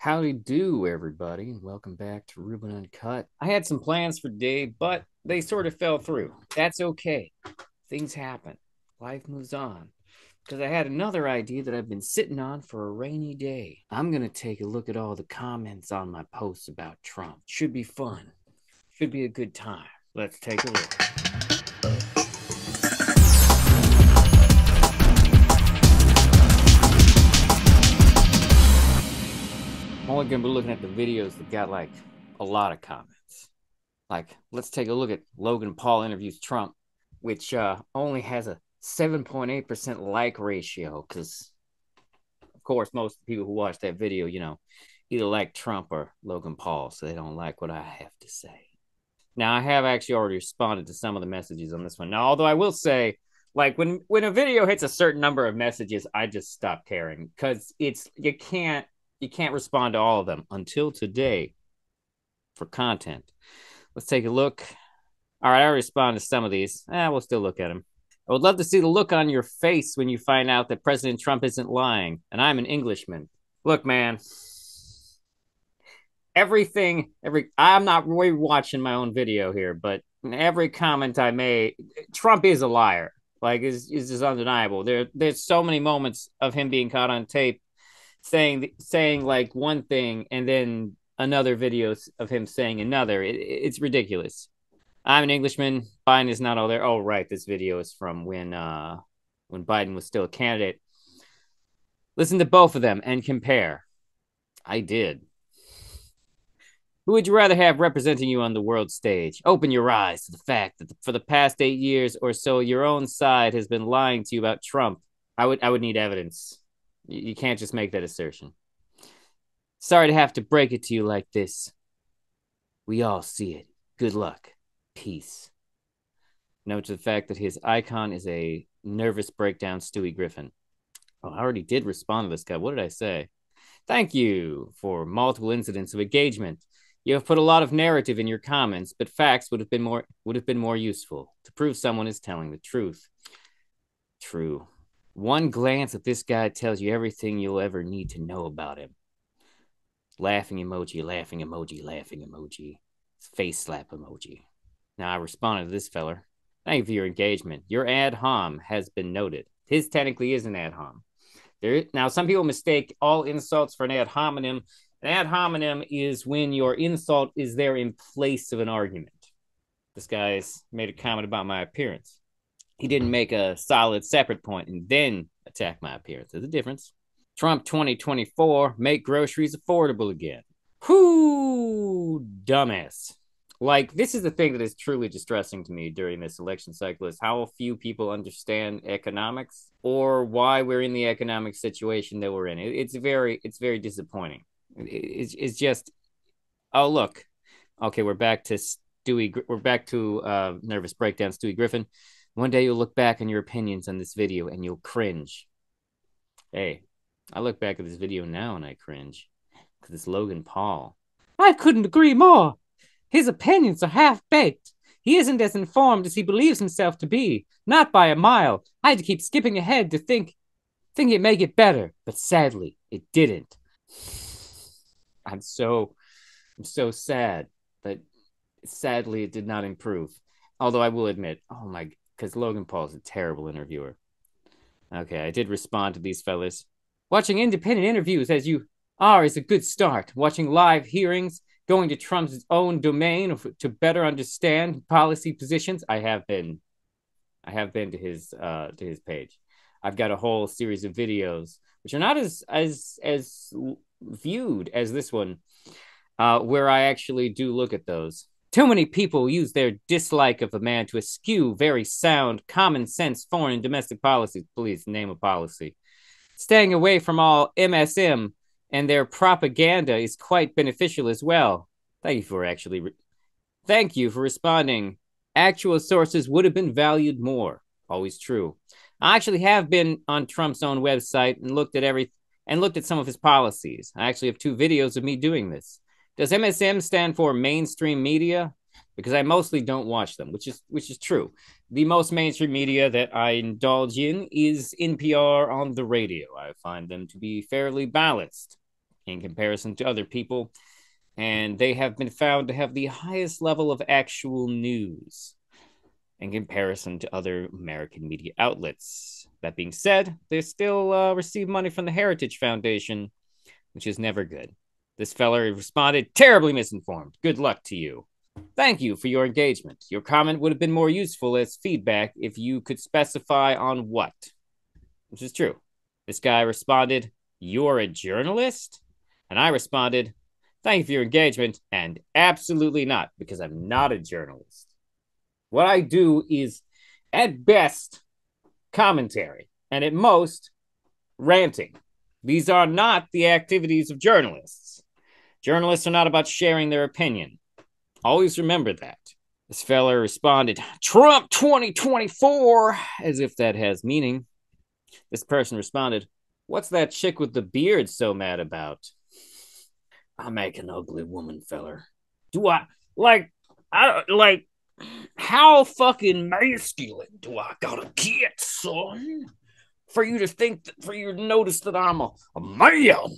Howdy do, everybody, and welcome back to Ruben Uncut. I had some plans for today, but they sort of fell through. That's okay. Things happen. Life moves on. Because I had another idea that I've been sitting on for a rainy day. I'm going to take a look at all the comments on my posts about Trump. Should be fun. Should be a good time. Let's take a look. I'm only going to be looking at the videos that got like a lot of comments. Like, let's take a look at Logan Paul interviews Trump, which only has a 7.8% like ratio. Because, of course, most people who watch that video, either like Trump or Logan Paul, so they don't like what I have to say. Now, I have actually already responded to some of the messages on this one. Now, although I will say, like when a video hits a certain number of messages, I just stop caring because you can't respond to all of them until today for content. Let's take a look. All right, I respond to some of these. We'll still look at them. I would love to see the look on your face when you find out that President Trump isn't lying, and I'm an Englishman. Look, man, I'm not really watching my own video here, but every comment I made, Trump is a liar. Like, is just undeniable. There's so many moments of him being caught on tape saying like one thing and then another videos of him saying another. It's ridiculous. I'm an Englishman. Biden is not all there. Oh, right. This video is from when Biden was still a candidate. Listen to both of them and compare. I did. Who would you rather have representing you on the world stage? Open your eyes to the fact that for the past 8 years or so, your own side has been lying to you about Trump. I would need evidence. You can't just make that assertion. Sorry to have to break it to you like this. We all see it. Good luck. Peace. Note to the fact that his icon is a nervous breakdown Stewie Griffin. Oh, I already did respond to this guy. What did I say? Thank you for multiple incidents of engagement. You have put a lot of narrative in your comments, but facts would have been more useful to prove someone is telling the truth. True. One glance at this guy tells you everything you'll ever need to know about him. Laughing emoji, laughing emoji, laughing emoji. Face slap emoji. Now I responded to this feller. Thank you for your engagement. Your ad hom has been noted. His technically is an ad hom. Now, some people mistake all insults for an ad hominem. An ad hominem is when your insult is there in place of an argument. This guy's made a comment about my appearance. He didn't make a solid separate point and then attack my appearance. There's a difference. Trump 2024, make groceries affordable again. Whoo, dumbass. Like, this is the thing that is truly distressing to me during this election cycle is how few people understand economics or why we're in the economic situation that we're in. It's very disappointing. It's just, oh, look. Okay, we're back to nervous breakdown Stewie Griffin. One day you'll look back on your opinions on this video and you'll cringe. Hey, I look back at this video now and I cringe because it's Logan Paul. I couldn't agree more. His opinions are half-baked. He isn't as informed as he believes himself to be, not by a mile. I had to keep skipping ahead to think it may get better, but sadly, it didn't. I'm so sad, but sadly, it did not improve. Although I will admit, because Logan Paul is a terrible interviewer. Okay, I did respond to these fellas. Watching independent interviews as you are is a good start. Watching live hearings, going to Trump's own domain to better understand policy positions. I have been to his page. I've got a whole series of videos which are not as viewed as this one, where I actually do look at those. Too many people use their dislike of a man to eschew very sound, common sense foreign and domestic policies. Please name a policy. Staying away from all MSM and their propaganda is quite beneficial as well. Thank you for responding. Actual sources would have been valued more. Always true. I actually have been on Trump's own website and looked at some of his policies. I actually have 2 videos of me doing this. Does MSM stand for mainstream media? Because I mostly don't watch them, which is true. The most mainstream media that I indulge in is NPR on the radio. I find them to be fairly balanced in comparison to other people, and they have been found to have the highest level of actual news in comparison to other American media outlets. That being said, they still receive money from the Heritage Foundation, which is never good. This fella responded, terribly misinformed. Good luck to you. Thank you for your engagement. Your comment would have been more useful as feedback if you could specify on what. Which is true. This guy responded, you're a journalist? And I responded, thank you for your engagement, and absolutely not, because I'm not a journalist. What I do is, at best, commentary, and at most, ranting. These are not the activities of journalists. Journalists are not about sharing their opinion. Always remember that. This fella responded, Trump 2024, as if that has meaning. This person responded, what's that chick with the beard so mad about? I make an ugly woman, feller. Do I, how fucking masculine do I gotta get, son? For you to notice that I'm a man.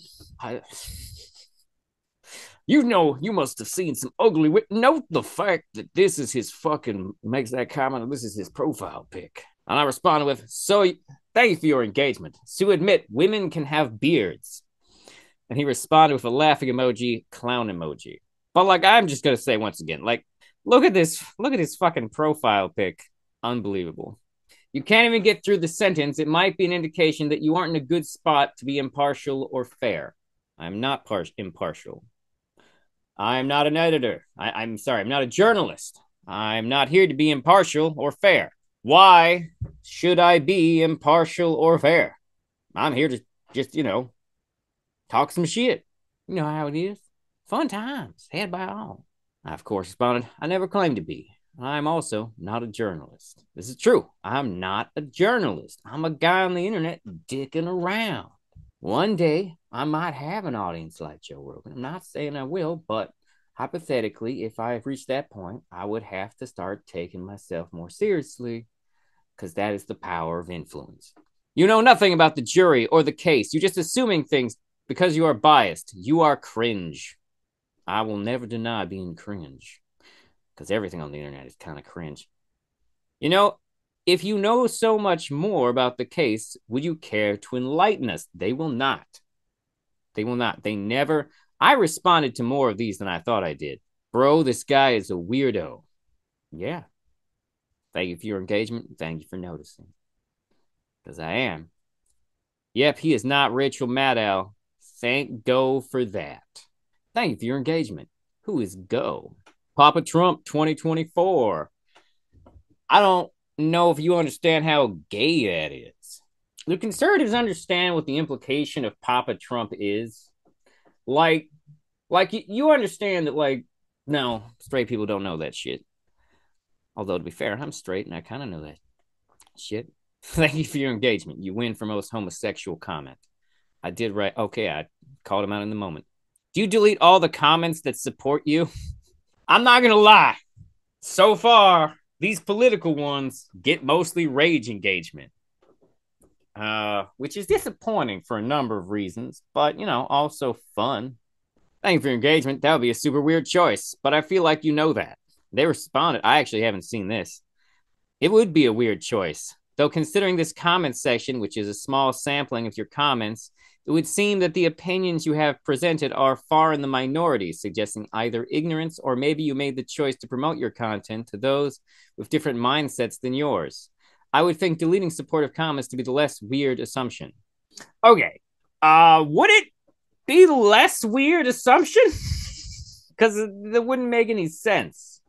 You must have seen some ugly. Note the fact that this is his fucking, makes that comment, this is his profile pic. And I responded with, so thank you for your engagement. To admit, women can have beards. And he responded with a laughing emoji, clown emoji. But I'm just gonna say once again, look at this fucking profile pic. Unbelievable. You can't even get through the sentence. It might be an indication that you aren't in a good spot to be impartial or fair. I'm not impartial. I'm not an editor. I'm sorry, I'm not a journalist. I'm not here to be impartial or fair. Why should I be impartial or fair? I'm here to just, talk some shit. You know how it is. Fun times, had by all. I, of course, responded, I never claimed to be. I'm also not a journalist. This is true. I'm not a journalist. I'm a guy on the internet dicking around. One day, I might have an audience like Joe Rogan. I'm not saying I will, but hypothetically, if I've reached that point, I would have to start taking myself more seriously, because that is the power of influence. You know nothing about the jury or the case. You're just assuming things because you are biased. You are cringe. I will never deny being cringe, because everything on the internet is kind of cringe. If you know so much more about the case, would you care to enlighten us? They will not. They will not. They never. I responded to more of these than I thought I did. Bro, this guy is a weirdo. Yeah. Thank you for your engagement. Thank you for noticing. Because I am. Yep, he is not Rachel Maddow. Thank Go for that. Thank you for your engagement. Who is Go? Papa Trump 2024. I don't know if you understand how gay that is. The conservatives understand what the implication of Papa Trump is. You understand that, no, straight people don't know that shit. Although, to be fair, I'm straight and I kind of know that shit. Thank you for your engagement. You win for most homosexual comment. I did right. Okay, I called him out in the moment. Do you delete all the comments that support you? I'm not going to lie. So far, these political ones get mostly rage engagement. Which is disappointing for a number of reasons, but, also fun. Thank you for your engagement. That would be a super weird choice, but I feel like you know that. They responded. I actually haven't seen this. It would be a weird choice. Though considering this comment section, which is a small sampling of your comments, it would seem that the opinions you have presented are far in the minority, suggesting either ignorance or maybe you made the choice to promote your content to those with different mindsets than yours. I would think deleting supportive comments to be the less weird assumption. Okay. Would it be the less weird assumption? Because that wouldn't make any sense.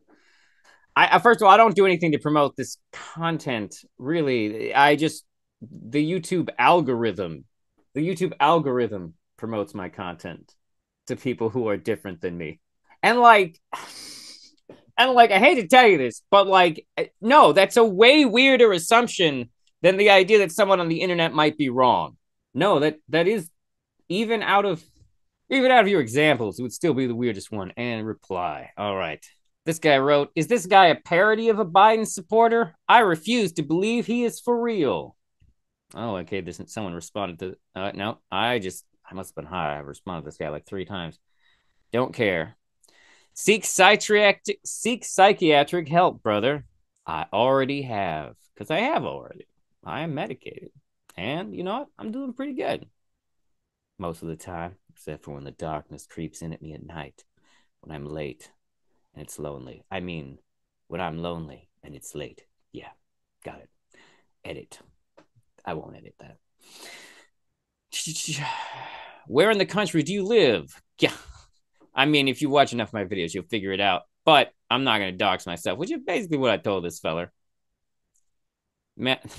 First of all, I don't do anything to promote this content, really. The YouTube algorithm promotes my content to people who are different than me. And I hate to tell you this, but no, that's a way weirder assumption than the idea that someone on the internet might be wrong. No, that is, even out of your examples, it would still be the weirdest one. And reply. All right. This guy wrote, is this guy a parody of a Biden supporter? I refuse to believe he is for real. Oh, okay. Someone responded to, no, I I must have been high. I've responded to this guy like 3 times. Don't care. Seek psychiatric help, brother. I already have, because I have already. I am medicated. And you know what? I'm doing pretty good most of the time, except for when the darkness creeps in at me at night, when I'm late and it's lonely. I mean, when I'm lonely and it's late. Yeah, got it. Edit. I won't edit that. Where in the country do you live? Yeah. I mean, if you watch enough of my videos, you'll figure it out. But I'm not going to dox myself, which is basically what I told this feller.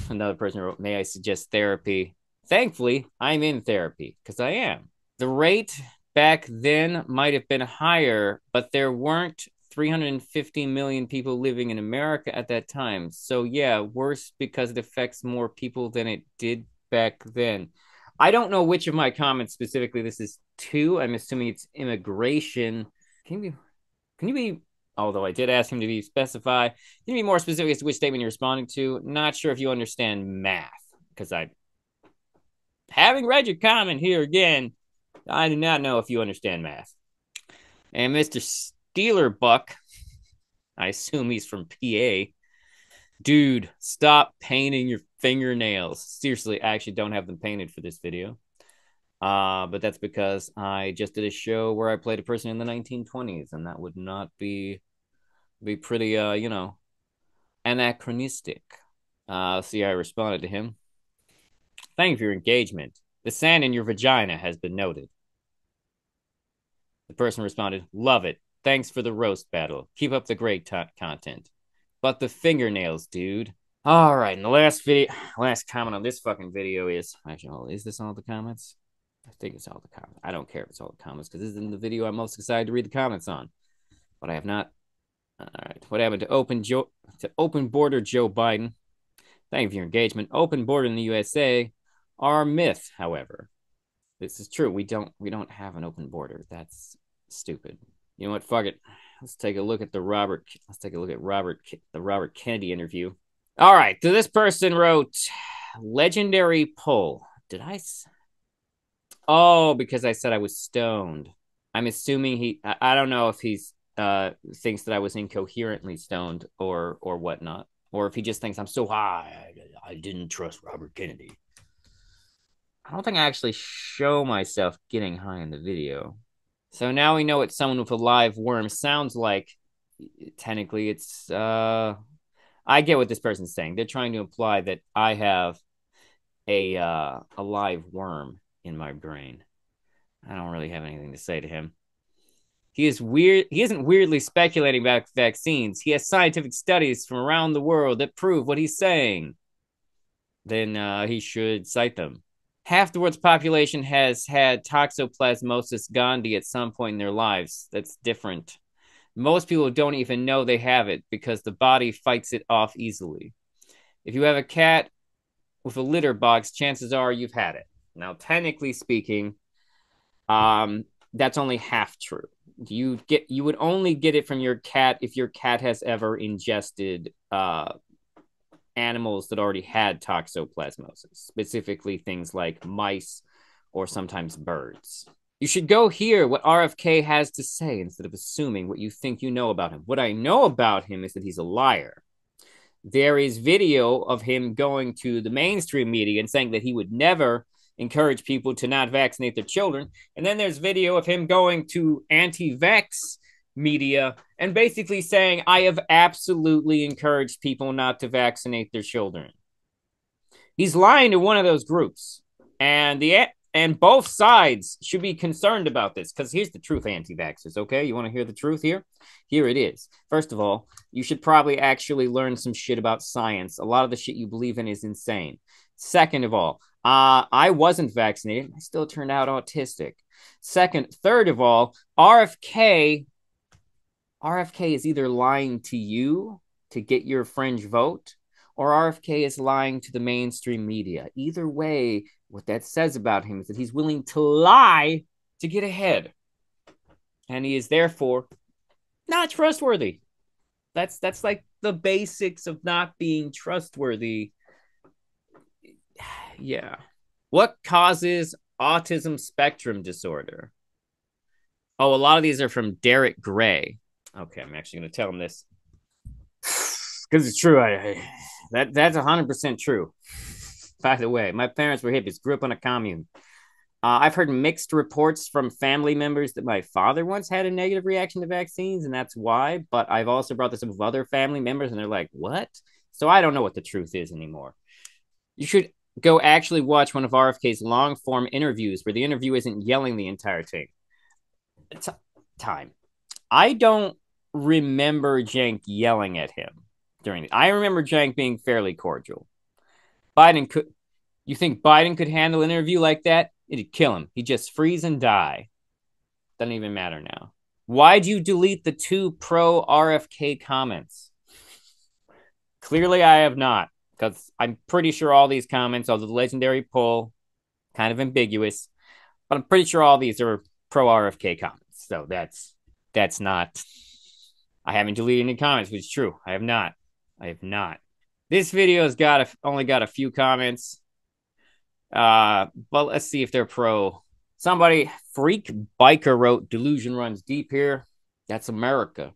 Another person wrote, may I suggest therapy? Thankfully, I'm in therapy, because I am. The rate back then might have been higher, but there weren't 350 million people living in America at that time. So yeah, worse because it affects more people than it did back then. I don't know which of my comments specifically this is to. I'm assuming it's immigration. Can you be, although I did ask him to be specify, can you be more specific as to which statement you're responding to? Not sure if you understand math, because having read your comment here again, I do not know if you understand math. And Mr. Steeler Buck, I assume he's from PA. Dude, stop painting your fingernails. Seriously, I actually don't have them painted for this video. But that's because I just did a show where I played a person in the 1920s, and that would not be pretty, you know, anachronistic. See, I responded to him. Thank you for your engagement. The sand in your vagina has been noted. The person responded, love it. Thanks for the roast battle. Keep up the great content. But the fingernails, dude. All right, and the last comment on this fucking video is, actually, is this all the comments? I think it's all the comments. I don't care if it's all the comments, because this is in the video I'm most excited to read the comments on. But I have not. All right, what happened to open border Joe Biden? Thank you for your engagement. Open border in the USA are myth, however. This is true. We don't have an open border. That's stupid. You know what? Fuck it. Let's take a look at the Robert Kennedy interview. All right. So this person wrote legendary poll. Did I? Oh, because I said I was stoned. I'm assuming I don't know if he's thinks that I was incoherently stoned or whatnot, or if he just thinks I'm so high I didn't trust Robert Kennedy. I don't think I actually show myself getting high in the video. So now we know what someone with a live worm sounds like. Technically, it's I get what this person's saying. They're trying to imply that I have a live worm in my brain. I don't really have anything to say to him. He isn't weirdly speculating about vaccines. He has scientific studies from around the world that prove what he's saying. Then he should cite them. Half the world's population has had toxoplasmosis gondii at some point in their lives. That's different. Most people don't even know they have it because the body fights it off easily. If you have a cat with a litter box, chances are you've had it. Now, technically speaking, that's only half true. You would only get it from your cat if your cat has ever ingested animals that already had toxoplasmosis, specifically things like mice or sometimes birds. You should go hear what RFK has to say instead of assuming what you think you know about him. What I know about him is that he's a liar. There is video of him going to the mainstream media and saying that he would never encourage people to not vaccinate their children. And then there's video of him going to anti-vax media and basically saying, I have absolutely encouraged people not to vaccinate their children. He's lying to one of those groups. And both sides should be concerned about this, because here's the truth, anti-vaxxers, okay? You want to hear the truth here? Here it is. First of all, you should probably actually learn some shit about science. A lot of the shit you believe in is insane. Second of all, I wasn't vaccinated. I still turned out autistic. Third of all, RFK is either lying to you to get your fringe vote, or RFK is lying to the mainstream media. Either way, what that says about him is that he's willing to lie to get ahead. And he is therefore not trustworthy. That's like the basics of not being trustworthy. Yeah. What causes autism spectrum disorder. Oh, a lot of these are from Derek Gray. Okay, I'm actually going to tell him this because it's true. That's 100% true. By the way, my parents were hippies, grew up on a commune. I've heard mixed reports from family members that my father once had a negative reaction to vaccines, and that's why. But I've also brought this up with other family members, and they're like, what? So I don't know what the truth is anymore. You should go actually watch one of RFK's long form interviews where the interview isn't yelling the entire thing. Time. I don't remember Cenk yelling at him during it. I remember Cenk being fairly cordial. Biden could. You think Biden could handle an interview like that? It'd kill him. He'd just freeze and die. Doesn't even matter now. Why'd you delete the 2 pro RFK comments? Clearly, I have not, because I'm pretty sure all these comments, although the legendary poll, kind of ambiguous, but I'm pretty sure all these are pro RFK comments. So that's not. I haven't deleted any comments, which is true. I have not. This video has only got a few comments. But let's see if they're pro. Somebody, Freak Biker wrote, delusion runs deep here. That's America.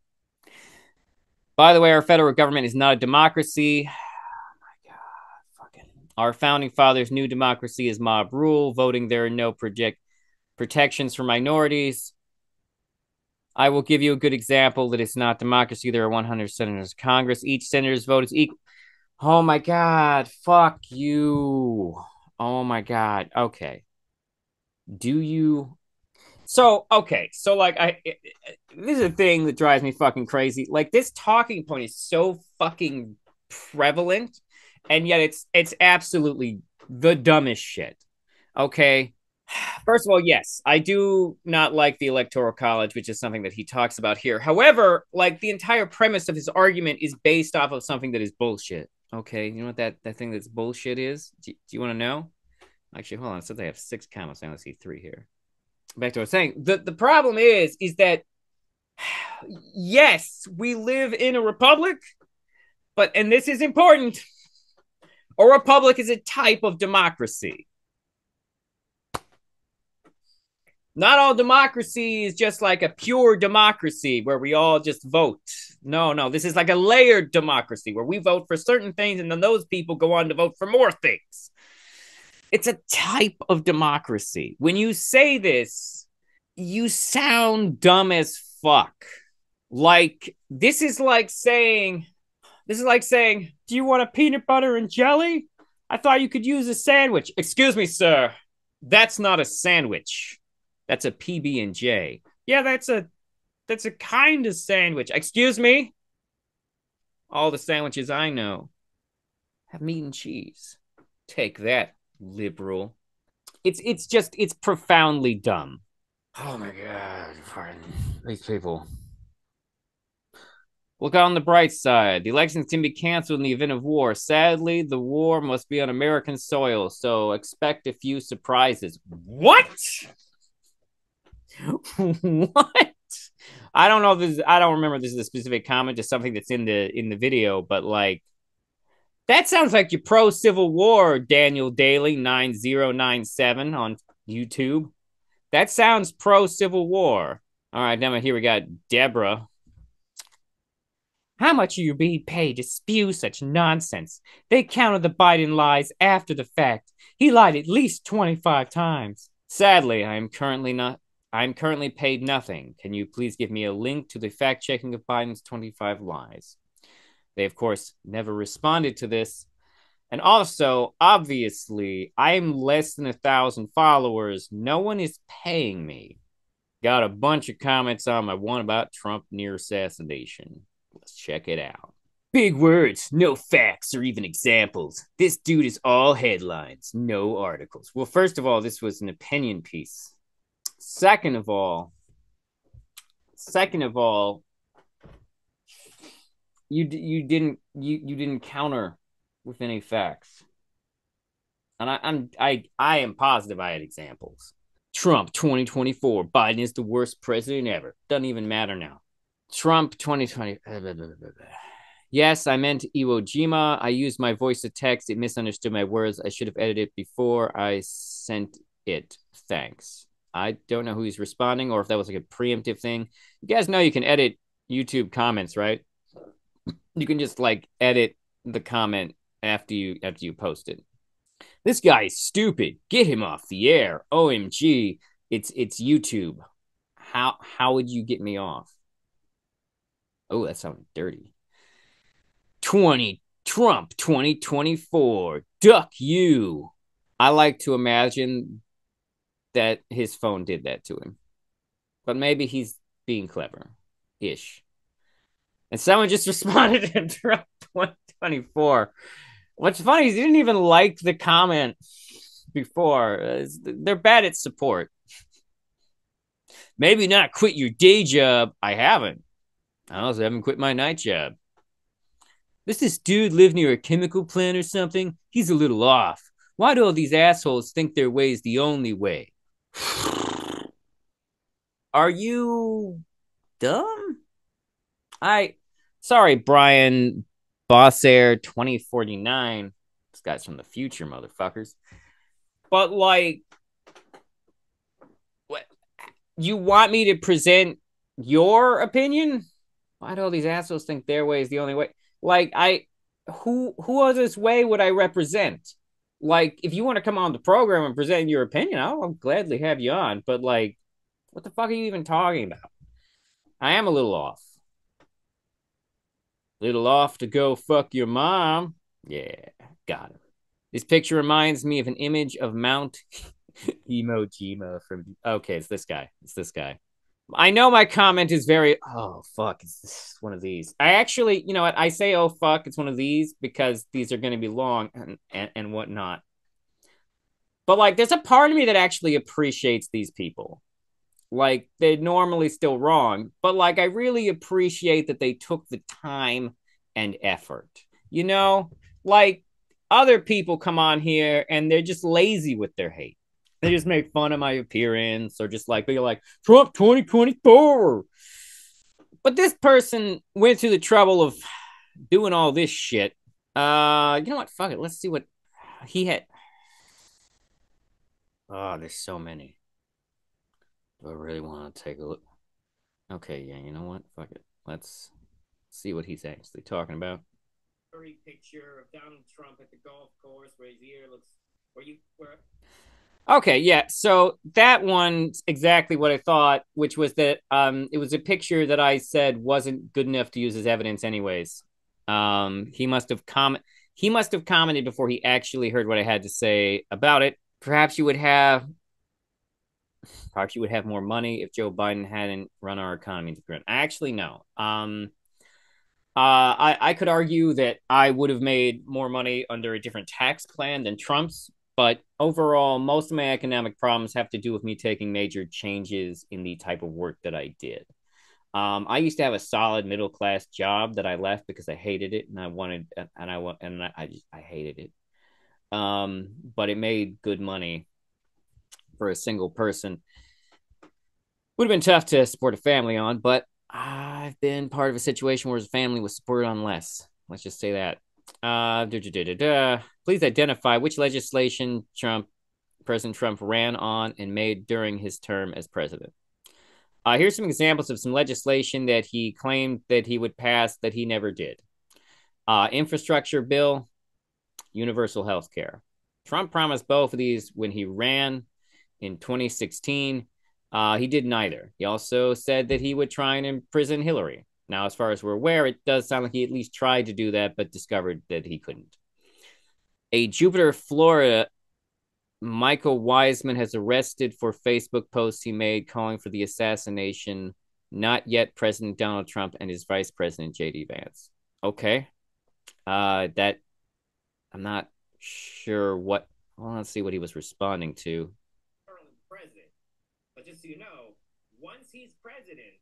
By the way, our federal government is not a democracy. Oh my God. Fucking. Our founding fathers' new democracy is mob rule. Voting, there are no protections for minorities. I will give you a good example that it's not democracy. There are 100 senators in Congress. Each senator's vote is equal. Oh my God. Fuck you. Oh my God. Okay. Do you? So, okay. So, like, this is a thing that drives me fucking crazy. Like, this talking point is so fucking prevalent, and yet it's absolutely the dumbest shit. Okay. First of all, yes, I do not like the Electoral College, which is something that he talks about here. However, like, the entire premise of his argument is based off of something that is bullshit. Okay. You know what that thing that's bullshit is? Do you want to know? Actually, hold on. It says I have 6 comments. I only see 3 here. Back to what I was saying. The problem is that yes, we live in a republic, but, and this is important, a republic is a type of democracy. Not all democracy is just like a pure democracy where we all just vote. No, this is like a layered democracy where we vote for certain things and then those people go on to vote for more things. It's a type of democracy. When you say this, you sound dumb as fuck. Like, this is like saying, do you want a peanut butter and jelly? I thought you could use a sandwich. Excuse me, sir. That's not a sandwich. That's a PB&J. Yeah, that's a kind of sandwich. Excuse me? All the sandwiches I know have meat and cheese. Take that, liberal. It's profoundly dumb. Oh my God. These people. Look on the bright side. The elections can be canceled in the event of war. Sadly, the war must be on American soil, so expect a few surprises. What? What? I don't know if this. I don't remember this is a specific comment, just something that's in the video, but like, that sounds like you're pro Civil War, Daniel Daly 9097 on YouTube. That sounds pro Civil War. All right, now here we got Deborah. How much are you being paid to spew such nonsense? They counted the Biden lies after the fact. He lied at least 25 times. Sadly, I'm currently paid nothing. Can you please give me a link to the fact-checking of Biden's 25 lies? They, of course, never responded to this. And also, obviously, I'm less than 1,000 followers. No one is paying me. Got a bunch of comments on my one about Trump near assassination. Let's check it out. Big words, no facts or even examples. This dude is all headlines, no articles. Well, first of all, this was an opinion piece. Second of all, you didn't counter with any facts. And I am positive I had examples. Trump 2024, Biden is the worst president ever. Doesn't even matter now. Trump 2020. Yes, I meant Iwo Jima. I used my voice to text. It misunderstood my words. I should have edited it before I sent it. Thanks. I don't know who he's responding or if that was like a preemptive thing. You guys know you can edit YouTube comments, right? You can just like edit the comment after you post it. This guy is stupid. Get him off the air. OMG. It's YouTube. How would you get me off? Oh, that sounded dirty. 20 Trump 2024. Duck you. I like to imagine that his phone did that to him. But maybe he's being clever ish. And someone just responded to Trump 2024. What's funny is he didn't even like the comment before. They're bad at support. Maybe not quit your day job. I haven't. I also haven't quit my night job. Does this dude live near a chemical plant or something? He's a little off. Why do all these assholes think their way is the only way? Are you dumb? Sorry, Brian Bossair 2049. This guy's from the future, motherfuckers. But like, what? You want me to present your opinion? Why do all these assholes think their way is the only way? Like, who other's way would I represent? Like, if you want to come on the program and present your opinion, I'll gladly have you on. But like, what the fuck are you even talking about? I am a little off. Little off to go fuck your mom. Yeah, got him. This picture reminds me of an image of Mount Emo Jima from. Okay, it's this guy. It's this guy. I know my comment is very. Oh fuck! It's one of these. I actually, you know what? I say oh fuck. It's one of these because these are going to be long and whatnot. But like, there's a part of me that actually appreciates these people. Like they're normally still wrong, but like I really appreciate that they took the time and effort. You know, like other people come on here and they're just lazy with their hate. They just make fun of my appearance or just like they're like Trump 2024. But this person went through the trouble of doing all this shit. You know what? Fuck it. Let's see what he had. Oh, there's so many. Do I really want to take a look? Okay, yeah, you know what? Fuck it. Let's see what he's actually talking about. Picture of Donald Trump at the golf course where his ear looks where. Okay, yeah. So that one's exactly what I thought, which was that it was a picture that I said wasn't good enough to use as evidence anyways. He must have commented before he actually heard what I had to say about it. Perhaps you would have more money if Joe Biden hadn't run our economy to the ground. Actually, no. I could argue that I would have made more money under a different tax plan than Trump's, but overall, most of my economic problems have to do with me taking major changes in the type of work that I did. I used to have a solid middle class job that I left because I hated it and I hated it. But it made good money for a single person. Would have been tough to support a family on, but I've been part of a situation where his family was supported on less. Let's just say that. Please identify which legislation President Trump ran on and made during his term as president. Here's some examples of some legislation that he claimed that he would pass that he never did. Infrastructure bill, universal health care. Trump promised both of these when he ran in 2016. He did neither. He also said that he would try and imprison Hillary. Now, as far as we're aware, it does sound like he at least tried to do that, but discovered that he couldn't. A Jupiter, Florida, Michael Wiseman has arrested for Facebook posts he made calling for the assassination, not yet President Donald Trump and his Vice President J.D. Vance. Okay. That I'm not sure what. Well, let's see what he was responding to. President, but just so you know, once he's president,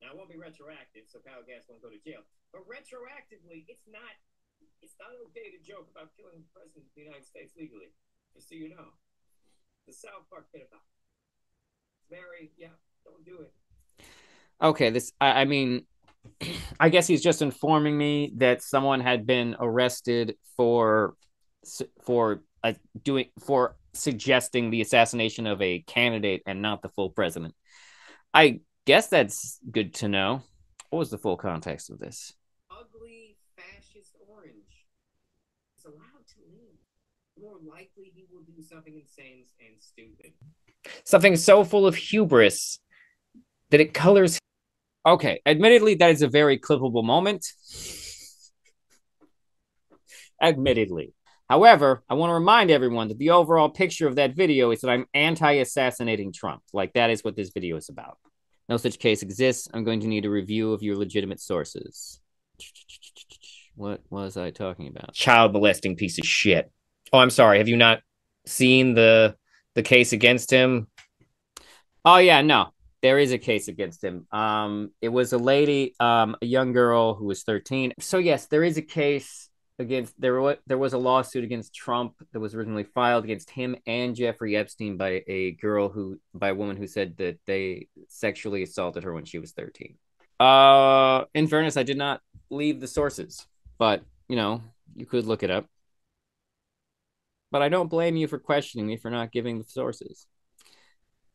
now it won't be retroactive, so Kyle Gass won't go to jail. But retroactively, it's not okay to joke about killing the president of the United States legally. Just so you know, the South Park bit about don't do it. Okay, I mean, I guess he's just informing me that someone had been arrested for suggesting the assassination of a candidate and not the full president. I guess that's good to know. What was the full context of this? Ugly fascist orange is allowed to leave. More likely he will do something insane and stupid. Something so full of hubris that it colors. Okay, admittedly, that is a very clippable moment. Admittedly. However, I want to remind everyone that the overall picture of that video is that I'm anti-assassinating Trump. Like, that is what this video is about. No such case exists. I'm going to need a review of your legitimate sources. What was I talking about? Child molesting piece of shit. Oh, I'm sorry. Have you not seen the case against him? Oh, yeah, no. There is a case against him. It was a lady, a young girl who was 13. So, yes, there is a case against, there was a lawsuit against Trump that was originally filed against him and Jeffrey Epstein by a woman who said that they sexually assaulted her when she was 13. In fairness, I did not leave the sources, but you know, you could look it up. But I don't blame you for questioning me for not giving the sources.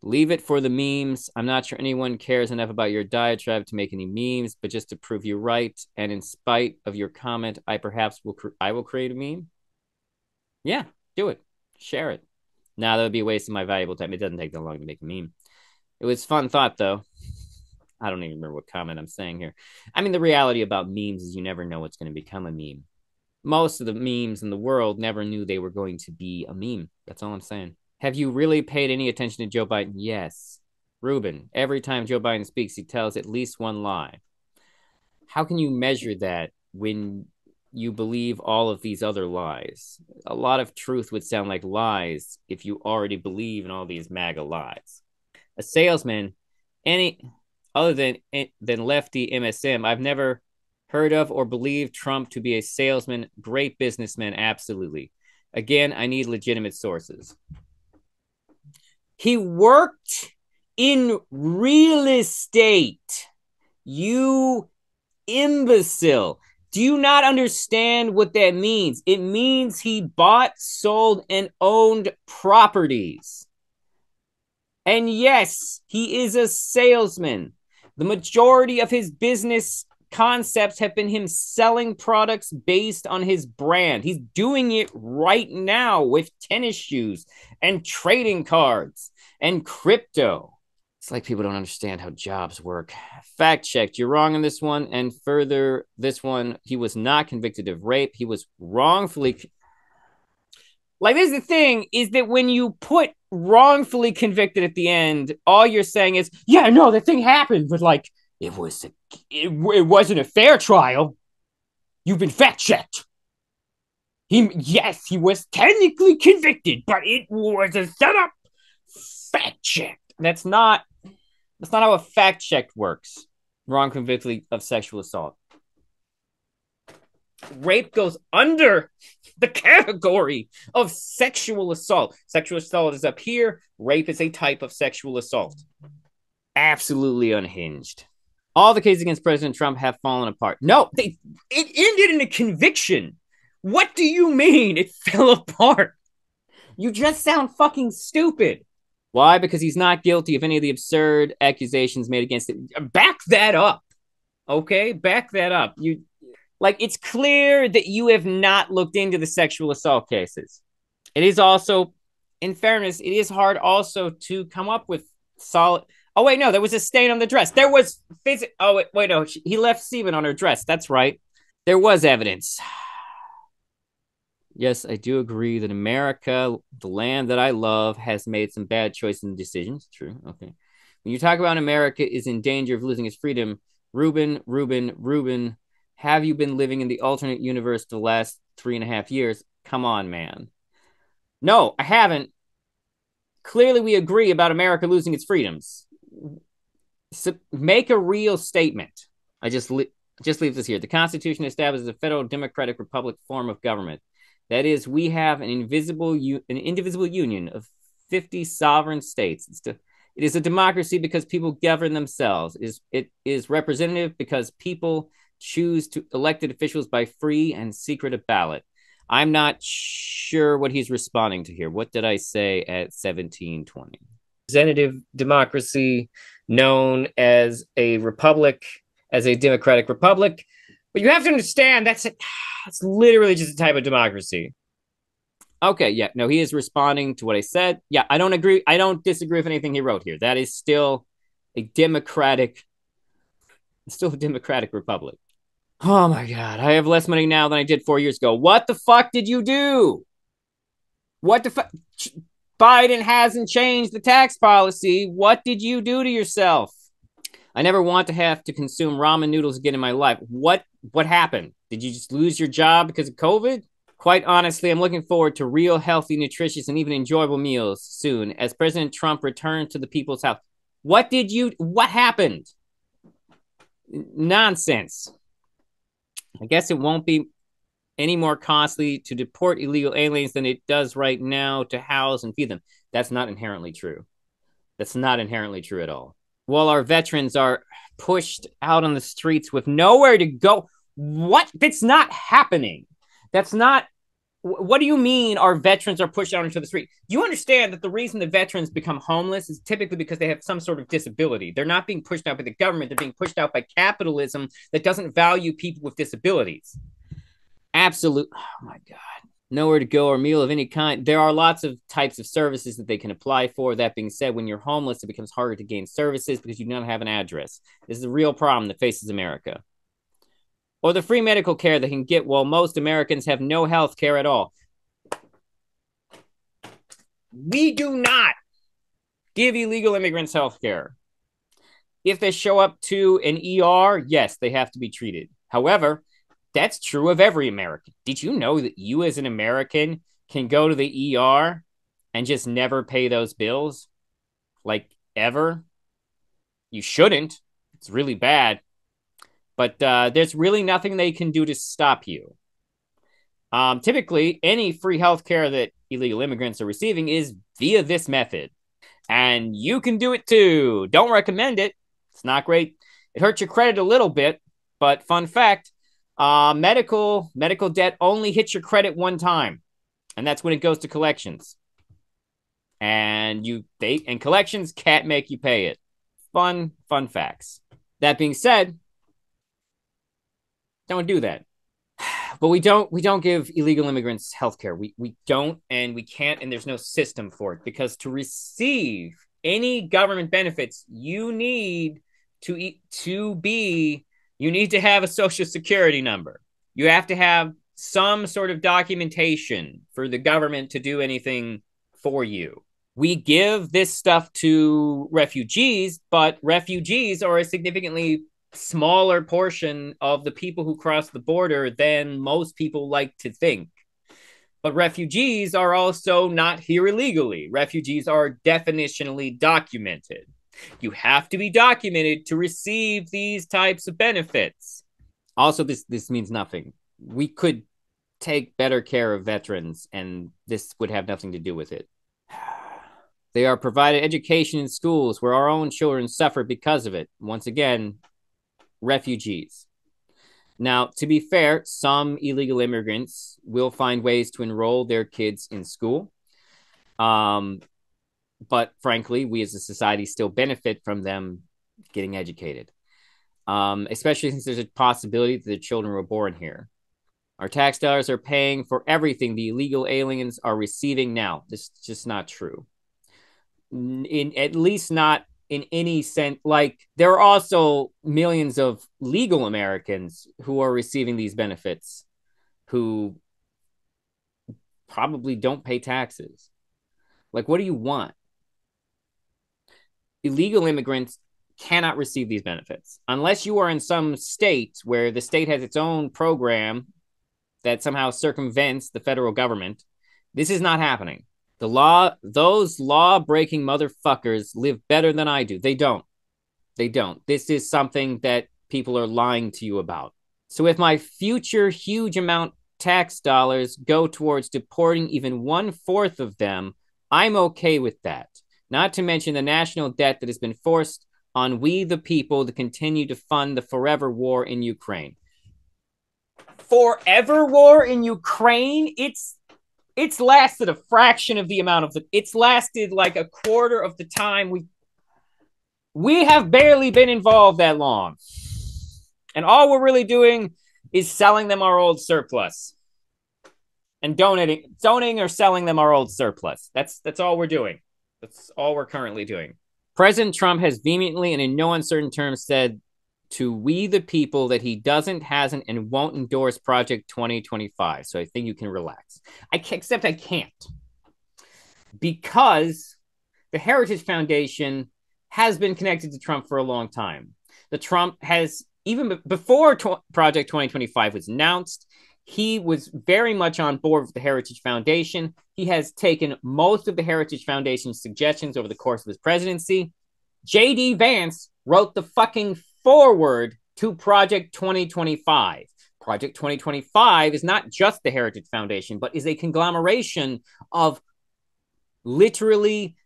Leave it for the memes. I'm not sure anyone cares enough about your diatribe to make any memes, but just to prove you right, and in spite of your comment, I will create a meme. Yeah, do it. Share it. Nah, that would be a waste of my valuable time. It doesn't take that long to make a meme. It was fun thought, though. I don't even remember what comment I'm saying here. I mean, the reality about memes is you never know what's going to become a meme. Most of the memes in the world never knew they were going to be a meme. That's all I'm saying. Have you really paid any attention to Joe Biden? Yes. Ruben, every time Joe Biden speaks, he tells at least one lie. How can you measure that when you believe all of these other lies? A lot of truth would sound like lies if you already believe in all these MAGA lies. A salesman, any other than lefty MSM, I've never heard of or believed Trump to be a salesman. Great businessman, absolutely. Again, I need legitimate sources. He worked in real estate. You imbecile. Do you not understand what that means? It means he bought, sold, and owned properties. And yes, he is a salesman. The majority of his business concepts have been him selling products based on his brand. He's doing it right now with tennis shoes and trading cards and crypto. It's like people don't understand how jobs work. Fact checked. You're wrong on this one. And further, this one, he was not convicted of rape. He was wrongfully. Like, this is the thing, is that when you put wrongfully convicted at the end, all you're saying is, yeah, no, the thing happened, but like, it wasn't a fair trial. You've been fact-checked. Yes, he was technically convicted, but it was a setup. Fact-checked. That's not how a fact-check works. Wrong convicted of sexual assault. Rape goes under the category of sexual assault. Sexual assault is up here. Rape is a type of sexual assault. Absolutely unhinged. All the cases against President Trump have fallen apart. No, it ended in a conviction. What do you mean it fell apart? You just sound fucking stupid. Why? Because he's not guilty of any of the absurd accusations made against him. Back that up. Okay? Back that up. It's clear that you have not looked into the sexual assault cases. It is also, in fairness, it is hard also to come up with solid. Oh, wait, no, there was a stain on the dress. There was Oh, wait, no, he left semen on her dress. That's right. There was evidence. Yes, I do agree that America, the land that I love, has made some bad choices and decisions. True. Okay. When you talk about America is in danger of losing its freedom, Ruben, have you been living in the alternate universe the last 3.5 years? Come on, man. No, I haven't. Clearly, we agree about America losing its freedoms. So make a real statement. I just leave this here. The Constitution establishes a federal democratic republic form of government. That is, we have an indivisible union of 50 sovereign states. It is a democracy because people govern themselves. It is representative because people choose to elected officials by free and secret ballot. I'm not sure what he's responding to here. What did I say at 1720? Representative democracy known as a republic, as a democratic republic. But you have to understand that's literally just a type of democracy. Okay, yeah, no, he is responding to what I said. Yeah, I don't agree. I don't disagree with anything he wrote here. That is still a democratic, still a democratic republic. Oh my God, I have less money now than I did 4 years ago. What the fuck did you do? What the fuck? Biden hasn't changed the tax policy. What did you do to yourself? I never want to have to consume ramen noodles again in my life. What happened? Did you just lose your job because of COVID? Quite honestly, I'm looking forward to real, healthy, nutritious, and even enjoyable meals soon as President Trump returns to the people's house. What happened? Nonsense. I guess it won't be any more costly to deport illegal aliens than it does right now to house and feed them. That's not inherently true. That's not inherently true at all. While our veterans are pushed out on the streets with nowhere to go. What? That's not happening. That's not. What do you mean our veterans are pushed out into the street? You understand that the reason the veterans become homeless is typically because they have some sort of disability. They're not being pushed out by the government. They're being pushed out by capitalism that doesn't value people with disabilities. Absolute. Oh my God. Nowhere to go or meal of any kind. There are lots of types of services that they can apply for. That being said, when you're homeless, it becomes harder to gain services because you don't have an address. This is a real problem that faces America. Or the free medical care they can get while most Americans have no health care at all. We do not give illegal immigrants health care. If they show up to an ER, yes, they have to be treated. However, that's true of every American. Did you know that you as an American can go to the ER and just never pay those bills? Like, ever? You shouldn't. It's really bad. But there's really nothing they can do to stop you. Typically, any free health care that illegal immigrants are receiving is via this method. And you can do it too. Don't recommend it. It's not great. It hurts your credit a little bit. But fun fact, medical debt only hits your credit one time. And that's when it goes to collections. And collections can't make you pay it. Fun facts. That being said, don't do that. But we don't give illegal immigrants health care. We don't, and we can't, and there's no system for it, because to receive any government benefits, you need to have a social security number. You have to have some sort of documentation for the government to do anything for you. We give this stuff to refugees, but refugees are a significantly smaller portion of the people who cross the border than most people like to think. But refugees are also not here illegally. Refugees are definitionally documented. You have to be documented to receive these types of benefits. Also, this means nothing. We could take better care of veterans, and this would have nothing to do with it. They are provided education in schools where our own children suffer because of it. Once again, refugees. Now, to be fair, some illegal immigrants will find ways to enroll their kids in school. But frankly, we as a society still benefit from them getting educated, especially since there's a possibility that the children were born here. Our tax dollars are paying for everything the illegal aliens are receiving now. This is just not true. At least not in any sense. Like, there are also millions of legal Americans who are receiving these benefits who probably don't pay taxes. Like, what do you want? Illegal immigrants cannot receive these benefits unless you are in some state where the state has its own program that somehow circumvents the federal government. This is not happening. Those law-breaking motherfuckers live better than I do. They don't. This is something that people are lying to you about. So if my future huge amount tax dollars go towards deporting even 1/4 of them, I'm okay with that. Not to mention the national debt that has been forced on we the people to continue to fund the forever war in Ukraine. forever war in Ukraine, it's lasted a fraction of the amount of it's lasted like a quarter of the time we have barely been involved that long. And all we're really doing is selling them our old surplus and donating or selling them our old surplus. That's all we're doing. That's all we're currently doing. President Trump has vehemently and in no uncertain terms said to we the people that he doesn't, hasn't, and won't endorse Project 2025. So I think you can relax. Except I can't. Because the Heritage Foundation has been connected to Trump for a long time. The Trump has, even before Project 2025 was announced, he was very much on board with the Heritage Foundation. He has taken most of the Heritage Foundation's suggestions over the course of his presidency. J.D. Vance wrote the fucking forward to Project 2025. Project 2025 is not just the Heritage Foundation, but is a conglomeration of literally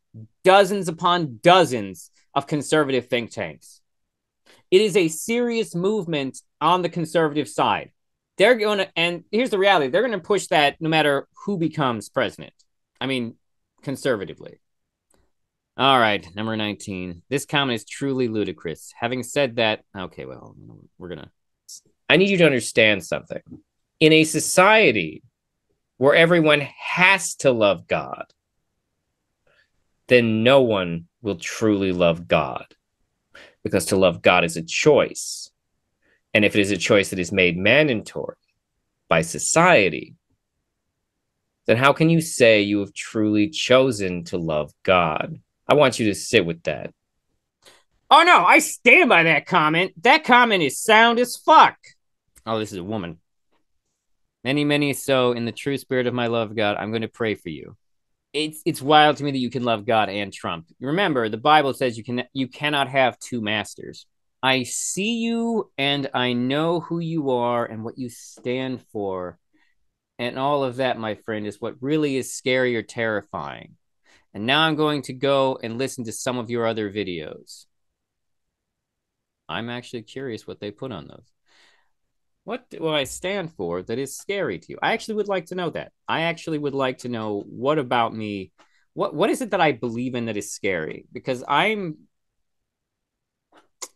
dozens upon dozens of conservative think tanks. It is a serious movement on the conservative side. They're going to, and here's the reality, they're going to push that no matter who becomes president. I mean, conservatively. All right, number 19. This comment is truly ludicrous. Having said that, okay, well, we're going to. I need you to understand something. In a society where everyone has to love God, then no one will truly love God. Because to love God is a choice. And if it is a choice that is made mandatory by society, then how can you say you have truly chosen to love God? I want you to sit with that. Oh, no, I stand by that comment. That comment is sound as fuck. Oh, this is a woman. Many, many so in the true spirit of my love, God, I'm going to pray for you. It's wild to me that you can love God and Trump. Remember, the Bible says you cannot have two masters. I see you and I know who you are and what you stand for. And all of that, my friend, is what really is scary or terrifying. And now I'm going to go and listen to some of your other videos. I'm actually curious what they put on those. What do I stand for that is scary to you? I actually would like to know that. I actually would like to know what about me, what is it that I believe in that is scary? Because I'm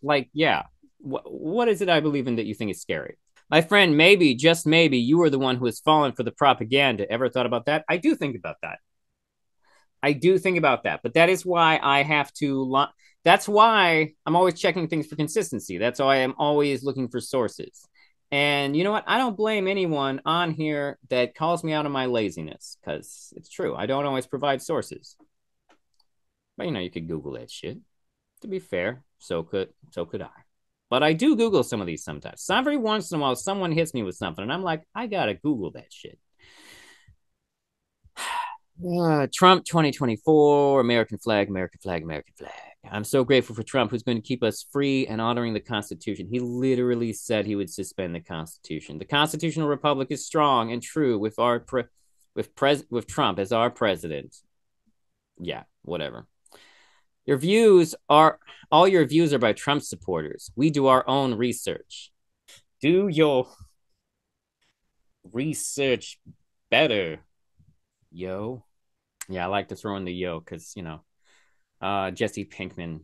like, yeah, what is it I believe in that you think is scary? My friend, maybe, just maybe, you were the one who has fallen for the propaganda. Ever thought about that? I do think about that. I do think about that, but that is why I have to. That's why I'm always checking things for consistency. That's why I'm always looking for sources. And you know what? I don't blame anyone on here that calls me out on my laziness because it's true. I don't always provide sources. But you know, you could Google that shit. To be fair, so could I. But I do Google some of these sometimes. So every once in a while, someone hits me with something, and I'm like, I gotta Google that shit. Trump 2024, American flag, American flag, American flag. I'm so grateful for Trump, who's going to keep us free and honoring the Constitution. He literally said he would suspend the Constitution. The constitutional republic is strong and true with Trump as our president. Yeah, whatever. Your views are all your views are by Trump supporters. We do our own research. Do your research better, yo. Yeah, I like to throw in the yo because, you know, Jesse Pinkman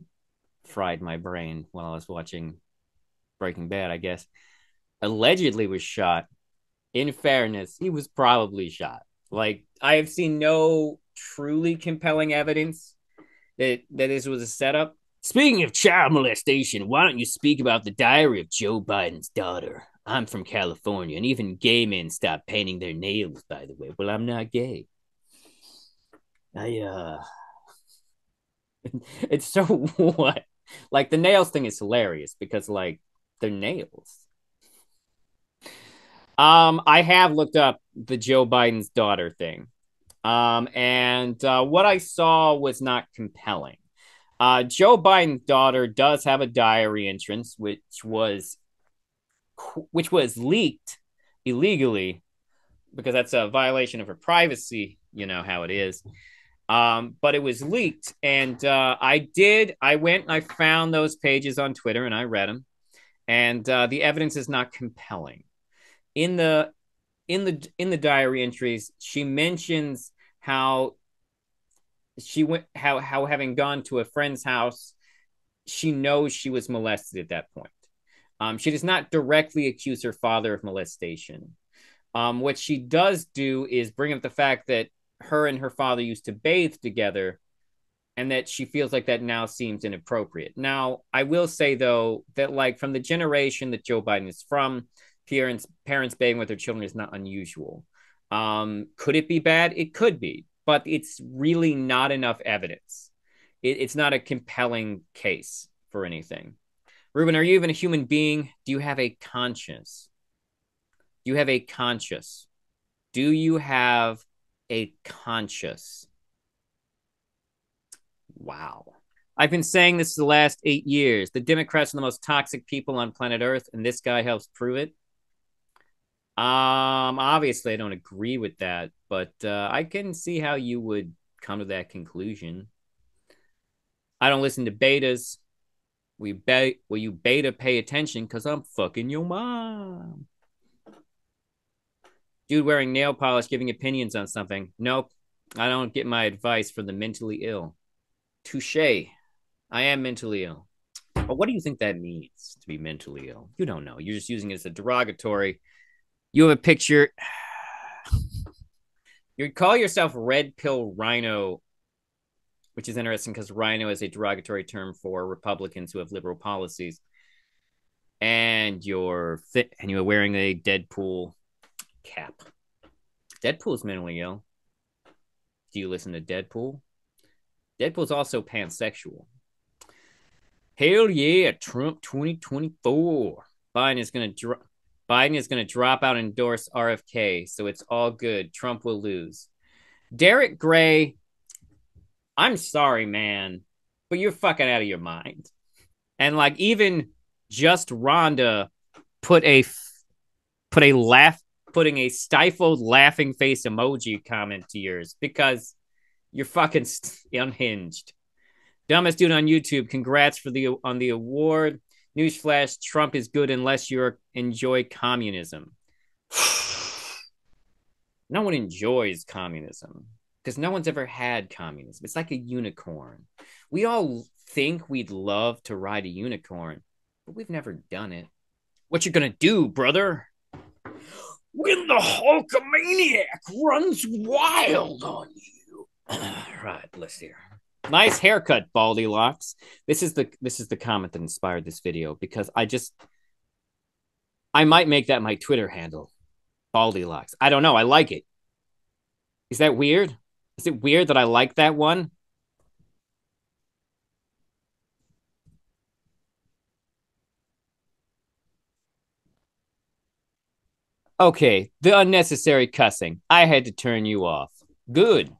fried my brain while I was watching Breaking Bad, I guess. Allegedly was shot. In fairness, he was probably shot. Like, I have seen no truly compelling evidence that this was a setup. Speaking of child molestation, why don't you speak about the diary of Joe Biden's daughter? I'm from California, and even gay men stop painting their nails, by the way. Well, I'm not gay. It's so what? Like the nails thing is hilarious because like they're nails. I have looked up the Joe Biden's daughter thing. And what I saw was not compelling. Joe Biden's daughter does have a diary entrance, which was leaked illegally because that's a violation of her privacy. You know how it is. But it was leaked, and I went and I found those pages on Twitter and I read them, and the evidence is not compelling. in the in the diary entries, she mentions how she went how having gone to a friend's house, she knows she was molested at that point. She does not directly accuse her father of molestation. What she does do is bring up the fact that her and her father used to bathe together, and that she feels like that now seems inappropriate. Now, I will say though that like from the generation that Joe Biden is from, parents bathing with their children is not unusual. Could it be bad? It could be, but it's really not enough evidence. It's not a compelling case for anything. Ruben, are you even a human being? Do you have a conscience? Do you have a conscience? Do you have a conscience? Wow. I've been saying this the last 8 years. The Democrats are the most toxic people on planet Earth, and this guy helps prove it. Obviously, I don't agree with that, but I can see how you would come to that conclusion. I don't listen to betas. Will you beta pay attention? Because I'm fucking your mom. Dude wearing nail polish giving opinions on something. Nope. I don't get my advice from the mentally ill. Touche. I am mentally ill. But what do you think that means to be mentally ill? You don't know. You're just using it as a derogatory. You have a picture. You call yourself Red Pill Rhino, which is interesting because Rhino is a derogatory term for Republicans who have liberal policies. And you're fit and you're wearing a Deadpool cap. Deadpool's mentally ill. Do you listen to Deadpool? Deadpool's also pansexual. Hell yeah, Trump 2024. Biden is going to drop out and endorse RFK, so it's all good. Trump will lose. Derek Gray, I'm sorry, man, but you're fucking out of your mind. And like even JustRhonda put a put a laugh putting a stifled laughing face emoji comment to yours because you're fucking unhinged. Dumbest dude on YouTube. Congrats on the award. Newsflash: Trump is good unless you enjoy communism. No one enjoys communism because no one's ever had communism. It's like a unicorn. We all think we'd love to ride a unicorn, but we've never done it. What you gonna do, brother? When the Hulkamaniac runs wild on you. Right, let's hear. Nice haircut, Baldy Locks. This is the comment that inspired this video because I might make that my Twitter handle. Baldy Locks. I don't know. I like it. Is that weird? Is it weird that I like that one? Okay, the unnecessary cussing. I had to turn you off. Good,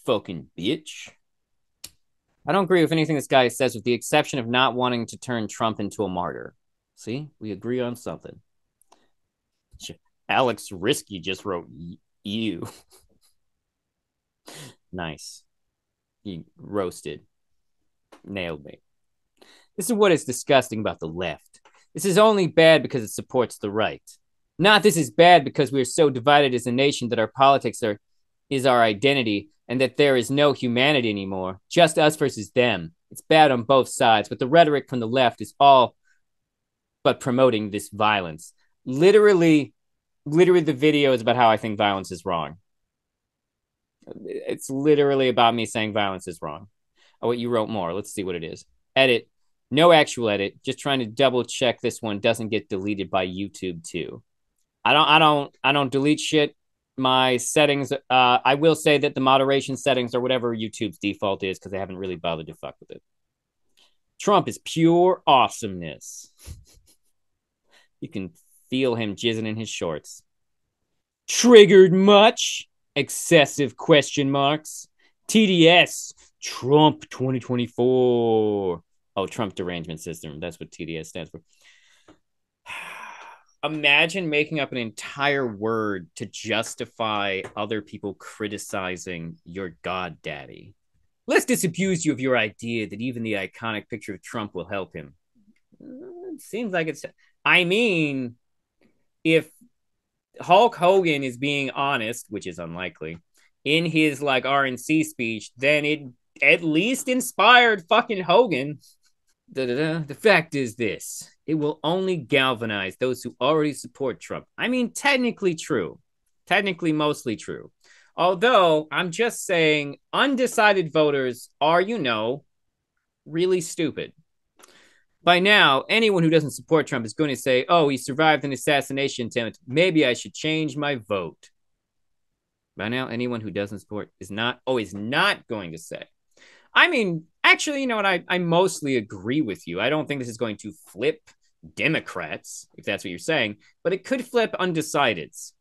fucking bitch. I don't agree with anything this guy says, with the exception of not wanting to turn Trump into a martyr. See, we agree on something. Alex Risky just wrote you. Nice. He roasted. Nailed me. This is what is disgusting about the left. This is only bad because it supports the right. Not this is bad because we are so divided as a nation that our politics is our identity and that there is no humanity anymore. Just us versus them. It's bad on both sides, but the rhetoric from the left is all but promoting this violence. Literally the video is about how I think violence is wrong. It's literally about me saying violence is wrong. Oh, you wrote more. Let's see what it is. Edit. No actual edit. Just trying to double check this one doesn't get deleted by YouTube too. I don't delete shit. My settings. I will say that the moderation settings are whatever YouTube's default is because they haven't really bothered to fuck with it. Trump is pure awesomeness. You can feel him jizzing in his shorts. Triggered much? Excessive question marks. TDS. Trump 2024. Oh, Trump derangement system. That's what TDS stands for. Imagine making up an entire word to justify other people criticizing your god daddy. Let's disabuse you of your idea that even the iconic picture of Trump will help him. It seems like it's. I mean, if Hulk Hogan is being honest, which is unlikely, in his like RNC speech, then it at least inspired fucking Hogan. Da-da-da. The fact is this: it will only galvanize those who already support Trump. I mean, technically true, technically mostly true. Although I'm just saying, undecided voters are, really stupid. By now, anyone who doesn't support Trump is going to say, oh, he survived an assassination attempt. Maybe I should change my vote. By now, anyone who doesn't support is not going to say. I mean, actually, you know what? I mostly agree with you. I don't think this is going to flip Democrats, if that's what you're saying, but it could flip undecideds.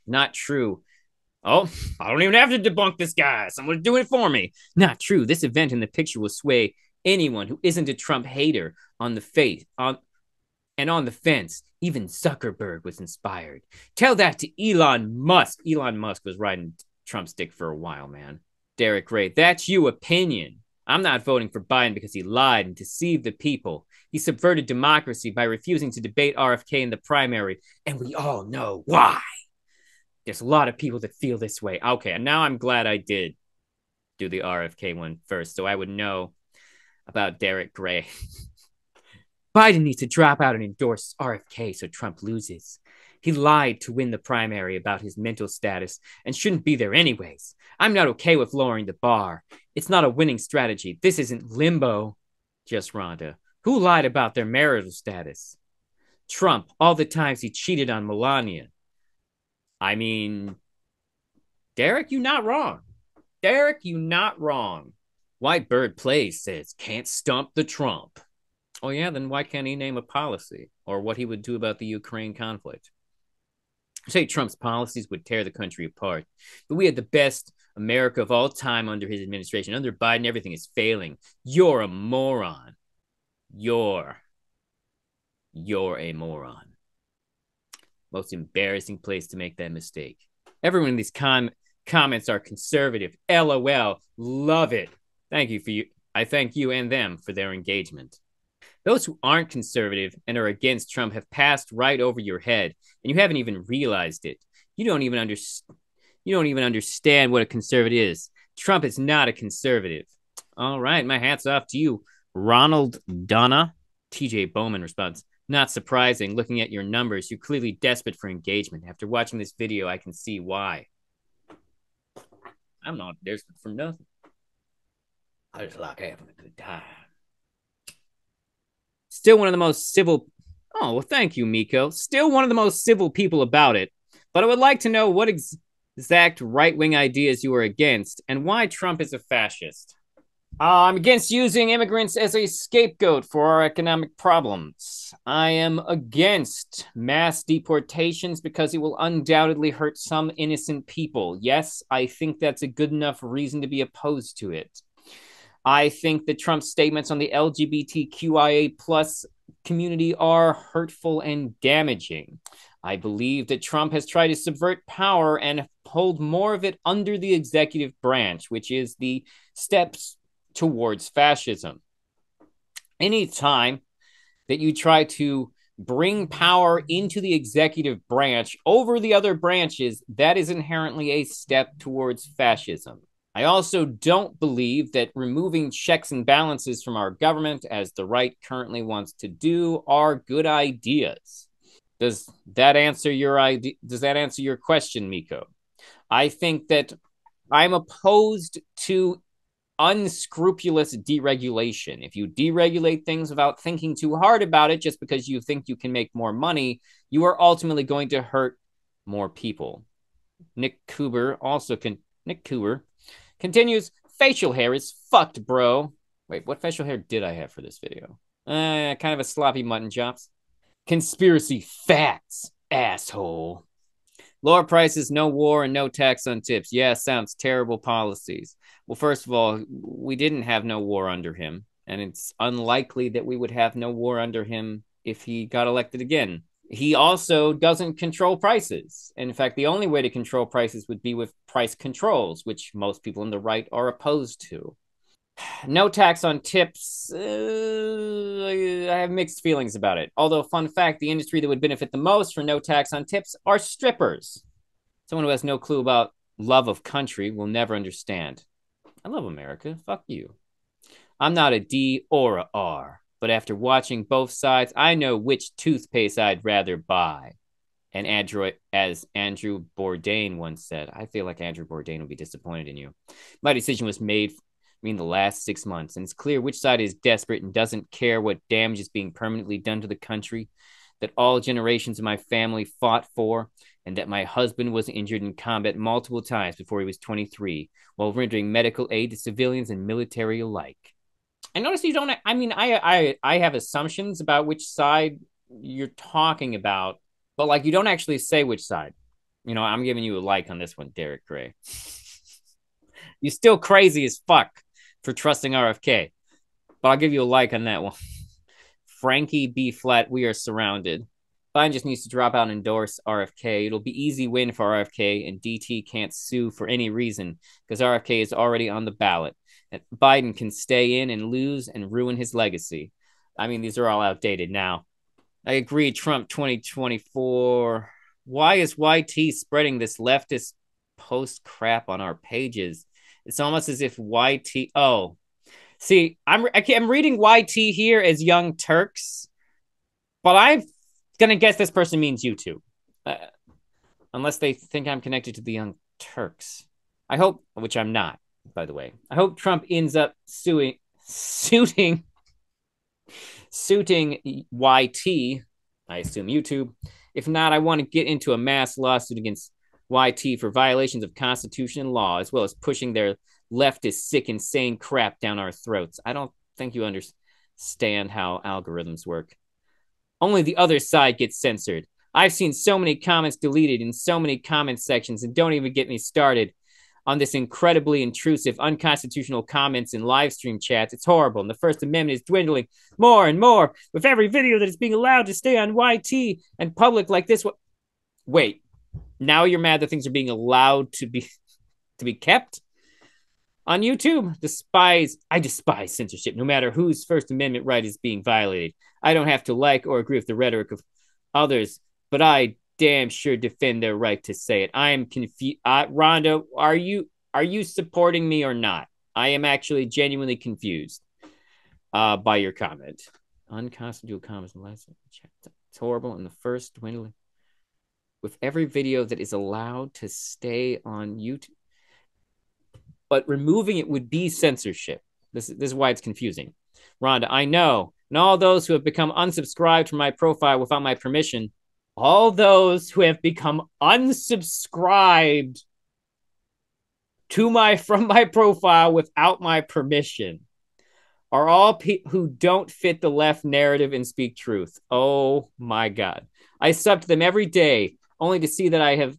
Not true. Oh, I don't even have to debunk this guy. Someone's doing it for me. Not true. This event in the picture will sway anyone who isn't a Trump hater on the face on the fence. Even Zuckerberg was inspired. Tell that to Elon Musk. Elon Musk was riding Trump's dick for a while, man. Derek Ray, that's your opinion. I'm not voting for Biden because he lied and deceived the people. He subverted democracy by refusing to debate RFK in the primary, and we all know why. There's a lot of people that feel this way. Okay, and now I'm glad I did do the RFK one first, so I would know about Derek Gray. Biden needs to drop out and endorse RFK so Trump loses. He lied to win the primary about his mental status and shouldn't be there anyways. I'm not okay with lowering the bar. It's not a winning strategy. This isn't limbo. JustRhonda. Who lied about their marital status? Trump, all the times he cheated on Melania. I mean, Derek, you not wrong. Derek, you not wrong. White Bird Plays says, can't stump the Trump. Oh, yeah, then why can't he name a policy or what he would do about the Ukraine conflict? Say Trump's policies would tear the country apart, but we had the best America of all time under his administration. Under Biden, everything is failing. You're a moron. You're a moron. Most embarrassing place to make that mistake. Everyone in these comments are conservative. LOL. Love it. Thank you for you. I thank you and them for their engagement. Those who aren't conservative and are against Trump have passed right over your head, and you haven't even realized it. You don't even understand what a conservative is. Trump is not a conservative. All right, my hat's off to you, Ronald Donna. TJ Bowman responds, not surprising. Looking at your numbers, you're clearly desperate for engagement. After watching this video, I can see why. I'm not desperate for nothing. I just like having a good time. Still one of the most civil. Oh, well, thank you, Miko. Still one of the most civil people about it. But I would like to know what exact right-wing ideas you are against and why Trump is a fascist. I'm against using immigrants as a scapegoat for our economic problems. I am against mass deportations because it will undoubtedly hurt some innocent people. Yes, I think that's a good enough reason to be opposed to it. I think that Trump's statements on the LGBTQIA plus community are hurtful and damaging. I believe that Trump has tried to subvert power and hold more of it under the executive branch, which is the steps towards fascism. Anytime that you try to bring power into the executive branch over the other branches, that is inherently a step towards fascism. I also don't believe that removing checks and balances from our government, as the right currently wants to do, are good ideas. Does that answer your question, Miko? I think that I'm opposed to unscrupulous deregulation. If you deregulate things without thinking too hard about it, just because you think you can make more money, you are ultimately going to hurt more people. Nick Cooper continues, facial hair is fucked, bro. Wait, what facial hair did I have for this video? Kind of a sloppy mutton chops. Conspiracy facts, asshole. Lower prices, no war, and no tax on tips. Yeah, sounds terrible policies. Well, first of all, we didn't have no war under him, and it's unlikely that we would have no war under him if he got elected again. He also doesn't control prices. In fact, the only way to control prices would be with price controls, which most people on the right are opposed to. No tax on tips. I have mixed feelings about it. Although, fun fact, the industry that would benefit the most from no tax on tips are strippers. Someone who has no clue about love of country will never understand. I love America. Fuck you. I'm not a D or a R, but after watching both sides, I know which toothpaste I'd rather buy. And as Andrew Bourdain once said, I feel like Andrew Bourdain will be disappointed in you. My decision was made, the last 6 months, and it's clear which side is desperate and doesn't care what damage is being permanently done to the country that all generations of my family fought for, and that my husband was injured in combat multiple times before he was 23, while rendering medical aid to civilians and military alike. I notice you don't. I have assumptions about which side you're talking about, but like you don't actually say which side. I'm giving you a like on this one, Derek Gray. You're still crazy as fuck for trusting RFK, but I'll give you a like on that one. Frankie B flat, we are surrounded. Biden just needs to drop out and endorse RFK. It'll be easy win for RFK, and DT can't sue for any reason because RFK is already on the ballot. And Biden can stay in and lose and ruin his legacy. These are all outdated now. I agree. Trump 2024. Why is YT spreading this leftist post crap on our pages? It's almost as if YT. Oh, see, I'm reading YT here as Young Turks, but I'm gonna guess this person means YouTube, unless they think I'm connected to the Young Turks. I hope, which I'm not, by the way. I hope Trump ends up suiting YT. I assume YouTube. If not, I want to get into a mass lawsuit against YT for violations of Constitution and law, as well as pushing their leftist, sick, insane crap down our throats. I don't think you understand how algorithms work. Only the other side gets censored. I've seen so many comments deleted in so many comment sections, and don't even get me started on this incredibly intrusive, unconstitutional comments in live stream chats. It's horrible, and the First Amendment is dwindling more and more with every video that is being allowed to stay on YT and public like this. Wait, now you're mad that things are being allowed to be kept on YouTube? I despise censorship, no matter whose First Amendment right is being violated. I don't have to like or agree with the rhetoric of others, but I damn sure defend their right to say it. I am confused. Rhonda, are you supporting me or not? I am actually genuinely confused by your comment. Unconstitutional comments in the last chat. It's horrible. And the first dwindling with every video that is allowed to stay on YouTube. But removing it would be censorship. This is why it's confusing. Rhonda, I know. And all those who have become unsubscribed from my profile without my permission, all those who have become unsubscribed from my profile without my permission are all people who don't fit the left narrative and speak truth. Oh my God. I sub to them every day only to see that I have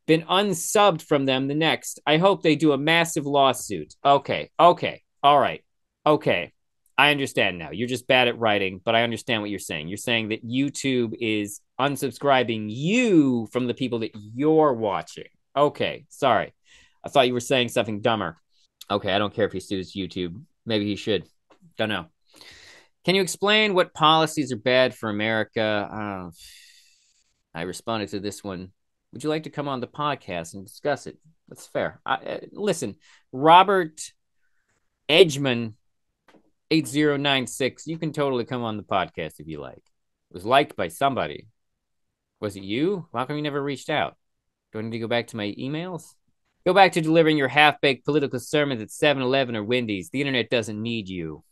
been unsubbed from them the next. I hope they do a massive lawsuit. Okay. All right. Okay. I understand now. You're just bad at writing, but I understand what you're saying. You're saying that YouTube is unsubscribing you from the people that you're watching. Okay. Sorry. I thought you were saying something dumber. Okay. I don't care if he sues YouTube. Maybe he should. Don't know. Can you explain what policies are bad for America? I responded to this one. Would you like to come on the podcast and discuss it? That's fair. Listen, Robert Edgman 8096, you can totally come on the podcast if you like. It was liked by somebody. Was it you? How come you never reached out? Do I need to go back to my emails? Go back to delivering your half-baked political sermons at 7-Eleven or Wendy's. The internet doesn't need you.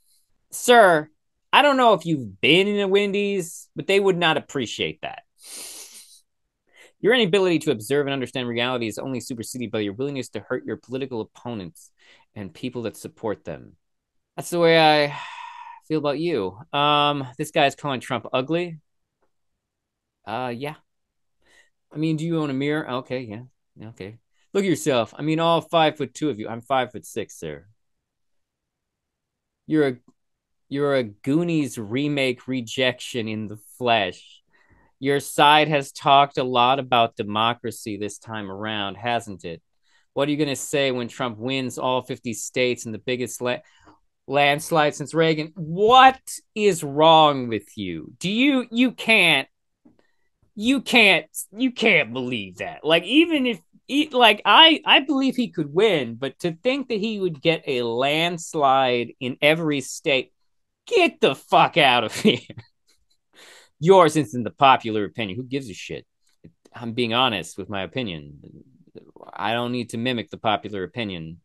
Sir, I don't know if you've been in a Wendy's, but they would not appreciate that. Your inability to observe and understand reality is only superseded by your willingness to hurt your political opponents and people that support them. That's the way I feel about you. This guy's calling Trump ugly. Yeah. Do you own a mirror? Okay, yeah. Okay. Look at yourself. All 5'2" of you. I'm 5'6", sir. You're a Goonies remake rejection in the flesh. Your side has talked a lot about democracy this time around, hasn't it? What are you going to say when Trump wins all 50 states and the biggest landslide since Reagan. What is wrong with you? Do you can't you can't believe that. Like even if like I believe he could win, but to think that he would get a landslide in every state, get the fuck out of here. Yours isn't the popular opinion. Who gives a shit? I'm being honest with my opinion. I don't need to mimic the popular opinion.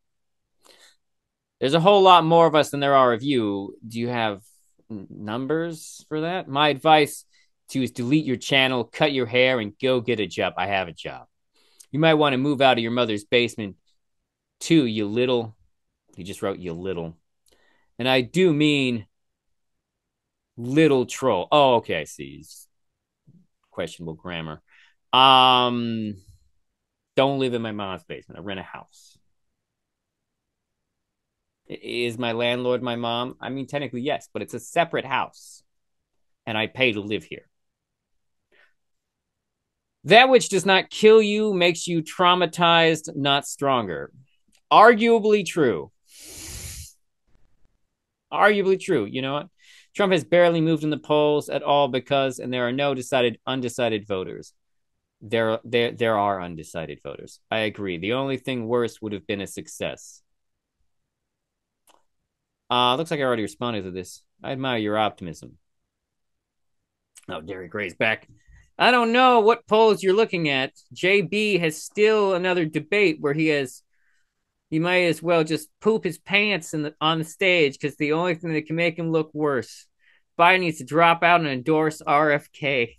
There's a whole lot more of us than there are of you. Do you have numbers for that? My advice to you is delete your channel, cut your hair, and go get a job. I have a job. You might want to move out of your mother's basement too, you little. He just wrote you little. And I do mean little troll. Oh, okay, I see. It's questionable grammar. Um, don't live in my mom's basement. I rent a house. Is my landlord my mom? I mean, technically, yes, but it's a separate house, and I pay to live here. That which does not kill you makes you traumatized, not stronger. Arguably true. Arguably true. You know what? Trump has barely moved in the polls at all because, and there are no undecided voters. There are undecided voters. I agree. The only thing worse would have been a success. Looks like I already responded to this. I admire your optimism. Oh, Derek Gray's back. I don't know what polls you're looking at. JB has still another debate where he might as well just poop his pants on the stage because the only thing that can make him look worse. Biden needs to drop out and endorse RFK.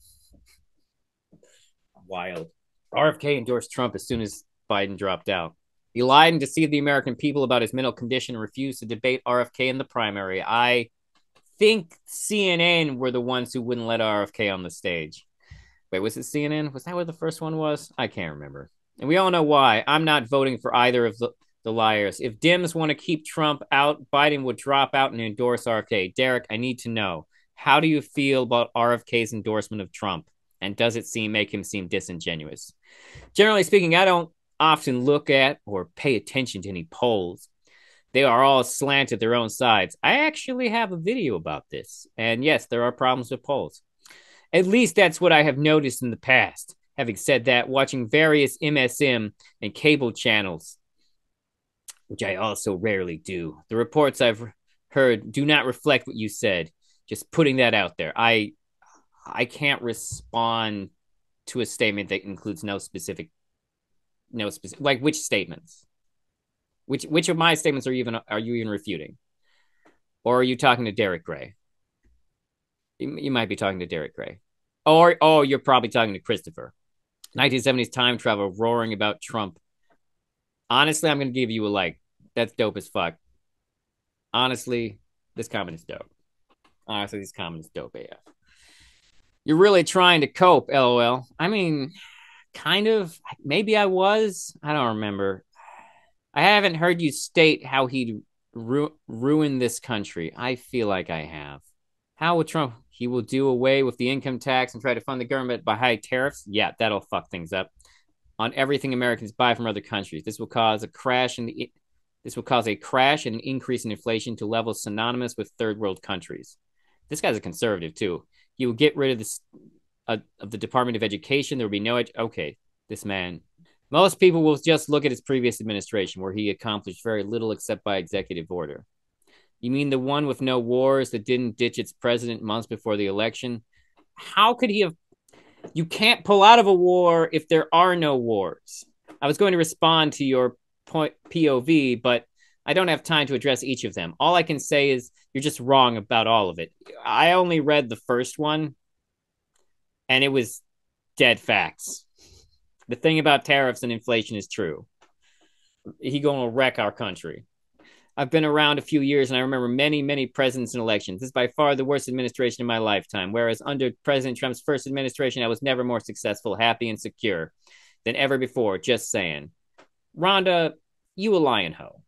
Wild. RFK endorsed Trump as soon as Biden dropped out. He lied and deceived the American people about his mental condition and refused to debate RFK in the primary. I think CNN were the ones who wouldn't let RFK on the stage. Wait, was it CNN? Was that what the first one was? I can't remember. And we all know why. I'm not voting for either of the liars. If Dems want to keep Trump out, Biden would drop out and endorse RFK. Derek, I need to know, how do you feel about RFK's endorsement of Trump? And does it make him seem disingenuous? Generally speaking, I don't often look at or pay attention to any polls. They are all slanted their own sides. I actually have a video about this. And yes, there are problems with polls. At least that's what I have noticed in the past. Having said that, watching various MSM and cable channels, which I also rarely do, the reports I've heard do not reflect what you said. Just putting that out there. I can't respond to a statement that includes no specific, like which statements? Which of my statements are you even refuting? Or are you talking to Derek Gray? You might be talking to Derek Gray. Or you're probably talking to Christopher. 1970s time travel roaring about Trump. Honestly, I'm going to give you a like. That's dope as fuck. Honestly, this comment is dope. Honestly, this comment is dope AF. You're really trying to cope, LOL. I mean, kind of. Maybe I was. I don't remember. I haven't heard you state how he'd ruin this country. I feel like I have. How will Trump? He will do away with the income tax and try to fund the government by high tariffs. Yeah, that'll fuck things up on everything Americans buy from other countries. This will cause a crash and an increase in inflation to levels synonymous with third world countries. This guy's a conservative too. He will get rid of this of the Department of Education. There will be no okay. This man. Most people will just look at his previous administration, where he accomplished very little except by executive order. You mean the one with no wars that didn't ditch its president months before the election? How could he have? You can't pull out of a war if there are no wars. I was going to respond to your point POV, but I don't have time to address each of them. All I can say is you're just wrong about all of it. I only read the first one, and it was dead facts. The thing about tariffs and inflation is true. He gonna wreck our country. I've been around a few years, and I remember many, many presidents and elections. This is by far the worst administration in my lifetime, whereas under President Trump's first administration, I was never more successful, happy, and secure than ever before. Just saying. Rhonda, you a lion hoe.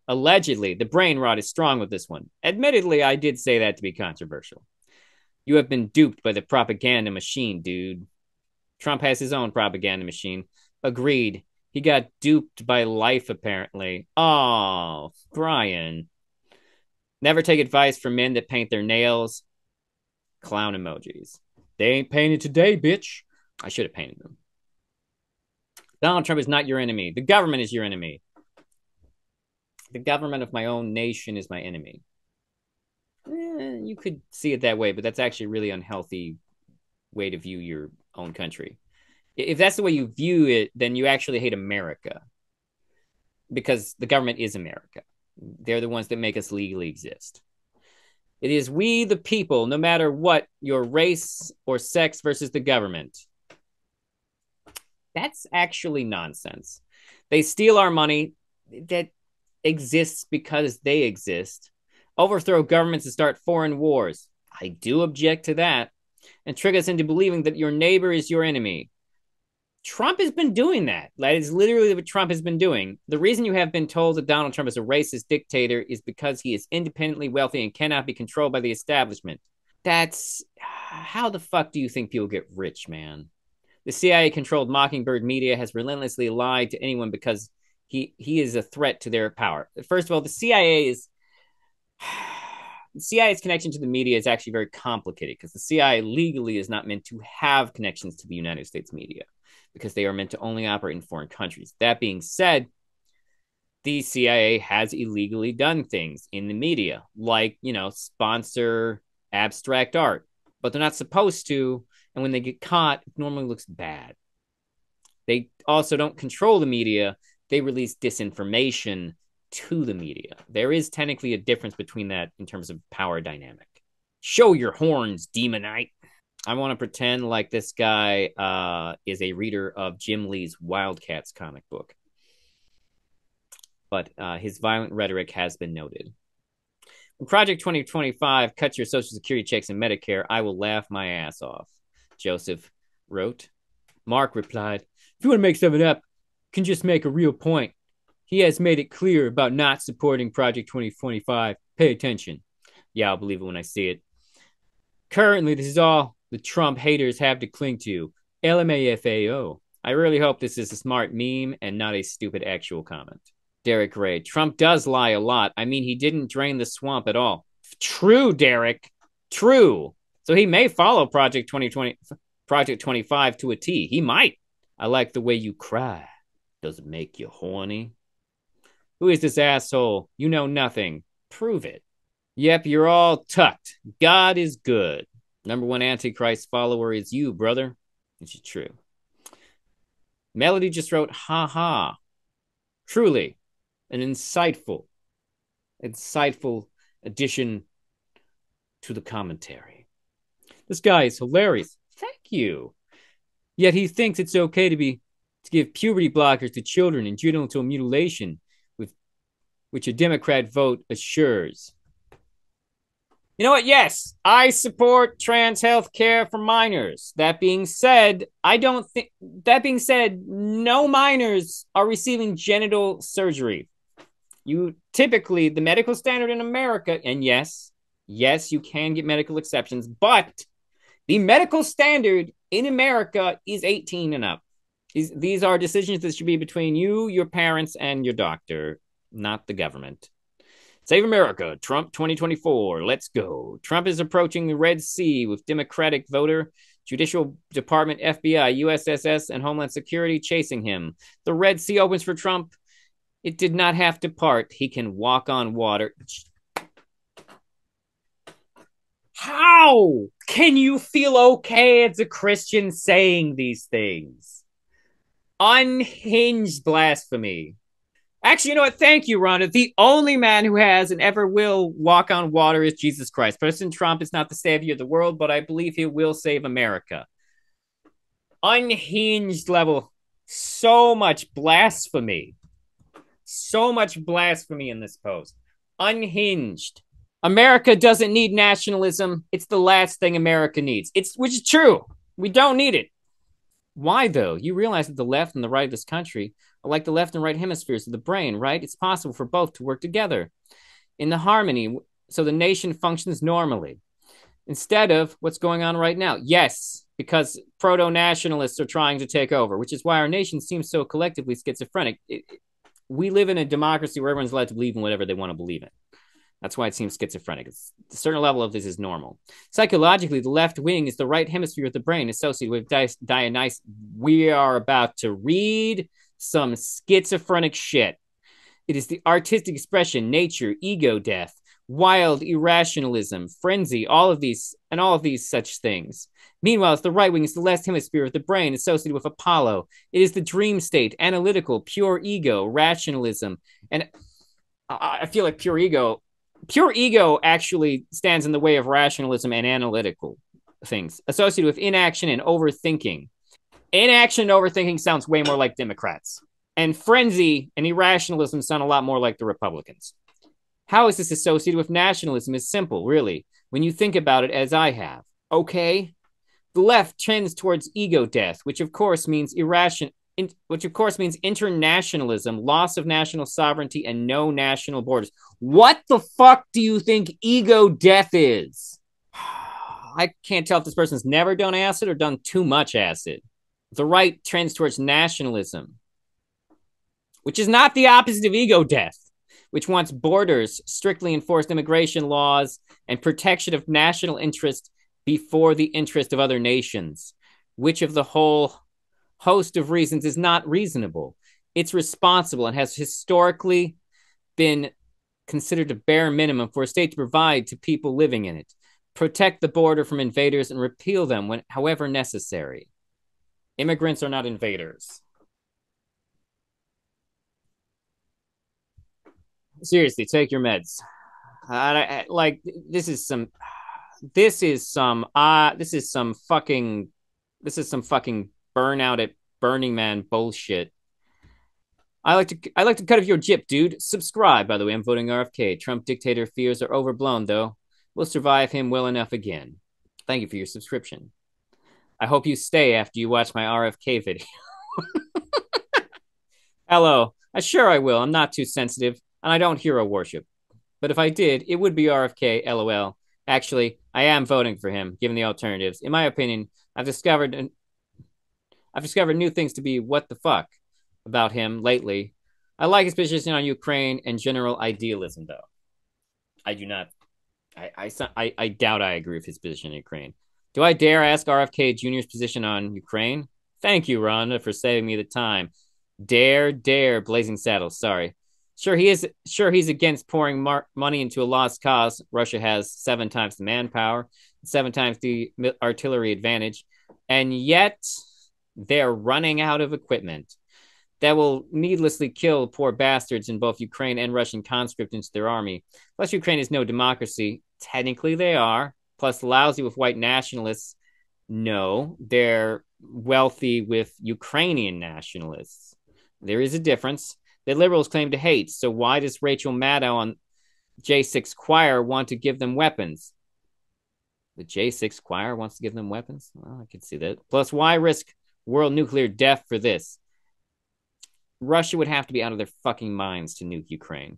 Allegedly, the brain rot is strong with this one. Admittedly, I did say that to be controversial. You have been duped by the propaganda machine, dude. Trump has his own propaganda machine. Agreed. He got duped by life, apparently. Oh, Brian. Never take advice from men that paint their nails. Clown emojis. They ain't painted today, bitch. I should have painted them. Donald Trump is not your enemy. The government is your enemy. The government of my own nation is my enemy. You could see it that way, but that's actually a really unhealthy way to view your own country. If that's the way you view it, then you actually hate America, because the government is America. They're the ones that make us legally exist. It is we, the people, no matter what your race or sex, versus the government. That's actually nonsense. They steal our money that exists because they exist, overthrow governments and start foreign wars. I do object to that, and trick us into believing that your neighbor is your enemy. Trump has been doing that. That is literally what Trump has been doing. The reason you have been told that Donald Trump is a racist dictator is because he is independently wealthy and cannot be controlled by the establishment. That's how the fuck do you think people get rich, man? The CIA-controlled Mockingbird media has relentlessly lied to anyone because he is a threat to their power. First of all, the CIA's connection to the media is actually very complicated, because the CIA legally is not meant to have connections to the United States media, because they are meant to only operate in foreign countries. That being said, the CIA has illegally done things in the media, like, sponsor abstract art, but they're not supposed to. And when they get caught, it normally looks bad. They also don't control the media. They release disinformation to the media. There is technically a difference between that in terms of power dynamic. Show your horns, Demonite. I want to pretend like this guy is a reader of Jim Lee's Wildcats comic book. But his violent rhetoric has been noted. When Project 2025 cuts your Social Security checks and Medicare, I will laugh my ass off, Joseph wrote. Mark replied, if you want to make something up, you can just make a real point. He has made it clear about not supporting Project 2025. Pay attention. Yeah, I'll believe it when I see it. Currently, this is all the Trump haters have to cling to. LMAFAO. I really hope this is a smart meme and not a stupid actual comment. Derek Ray. Trump does lie a lot. I mean, he didn't drain the swamp at all. True, Derek. True. So he may follow Project 25 to a T. He might. I like the way you cry. Does it make you horny? Who is this asshole? You know nothing. Prove it. Yep, you're all tucked. God is good. Number one Antichrist follower is you, brother. Which is true. Melody just wrote, ha ha. Truly, an insightful addition to the commentary. This guy is hilarious. Thank you. Yet he thinks it's okay to give puberty blockers to children and genital mutilation, which a Democrat vote assures. You know what? Yes, I support trans health care for minors. That being said, no minors are receiving genital surgery. The medical standard in America, and yes, you can get medical exceptions, but the medical standard in America is 18 and up. These are decisions that should be between you, your parents, and your doctor, not the government. Save America, Trump 2024, let's go. Trump is approaching the Red Sea with Democratic voter, Judicial Department, FBI, USSS, and Homeland Security chasing him. The Red Sea opens for Trump. It did not have to part. He can walk on water. How can you feel okay as a Christian saying these things? Unhinged blasphemy. Actually, you know what? Thank you, Rhonda. The only man who has and ever will walk on water is Jesus Christ. President Trump is not the savior of the world, but I believe he will save America. Unhinged level. So much blasphemy. So much blasphemy in this post. Unhinged. America doesn't need nationalism. It's the last thing America needs. Which is true. We don't need it. Why, though? You realize that the left and the right of this country are like the left and right hemispheres of the brain, right? It's possible for both to work together in the harmony so the nation functions normally, instead of what's going on right now. Yes, because proto-nationalists are trying to take over, which is why our nation seems so collectively schizophrenic. We live in a democracy where everyone's allowed to believe in whatever they want to believe in. That's why it seems schizophrenic. A certain level of this is normal. Psychologically, the left wing is the right hemisphere of the brain associated with Dionysus. We are about to read some schizophrenic shit. It is the artistic expression, nature, ego death, wild irrationalism, frenzy, all of these such things. Meanwhile, it's the right wing, is the left hemisphere of the brain associated with Apollo. It is the dream state, analytical, pure ego, rationalism, and I feel like pure ego actually stands in the way of rationalism and analytical things associated with inaction and overthinking. Inaction and overthinking sounds way more like Democrats. And frenzy and irrationalism sound a lot more like the Republicans. How is this associated with nationalism? Is simple, really, when you think about it as I have. Okay? The left trends towards ego death, which of course means internationalism, loss of national sovereignty, and no national borders. What the fuck do you think ego death is? I can't tell if this person's never done acid or done too much acid. The right trends towards nationalism, which is not the opposite of ego death, which wants borders, strictly enforced immigration laws, and protection of national interest before the interest of other nations, which of the whole host of reasons is not reasonable. It's responsible and has historically been considered a bare minimum for a state to provide to people living in it. Protect the border from invaders and repeal them when, however necessary. Immigrants are not invaders. Seriously, take your meds. Like this is some fucking burnout at Burning Man bullshit. I like to cut off your jip, dude. Subscribe, by the way. I'm voting RFK. Trump dictator fears are overblown, though. We'll survive him well enough again. Thank you for your subscription. I hope you stay after you watch my RFK video. Hello. Sure I will. I'm not too sensitive, and I don't hero worship. But if I did, it would be RFK, LOL. Actually, I am voting for him, given the alternatives. In my opinion, I've discovered new things to be what the fuck about him lately. I like his position on Ukraine and general idealism, though. I do not. I doubt I agree with his position in Ukraine. Do I dare ask RFK Jr.'s position on Ukraine? Thank you, Rhonda, for saving me the time. Dare, Blazing Saddles. Sorry. Sure, he's against pouring money into a lost cause. Russia has 7 times the manpower, 7 times the artillery advantage, and yet they're running out of equipment that will needlessly kill poor bastards in both Ukraine and Russian conscript into their army. Plus, Ukraine is no democracy. Technically, they are. Plus, lousy with white nationalists. No, they're wealthy with Ukrainian nationalists. There is a difference. The liberals claim to hate. So why does Rachel Maddow on J6 Choir want to give them weapons? The J6 Choir wants to give them weapons? Well, I can see that. Plus, why risk world nuclear death for this? Russia would have to be out of their fucking minds to nuke Ukraine.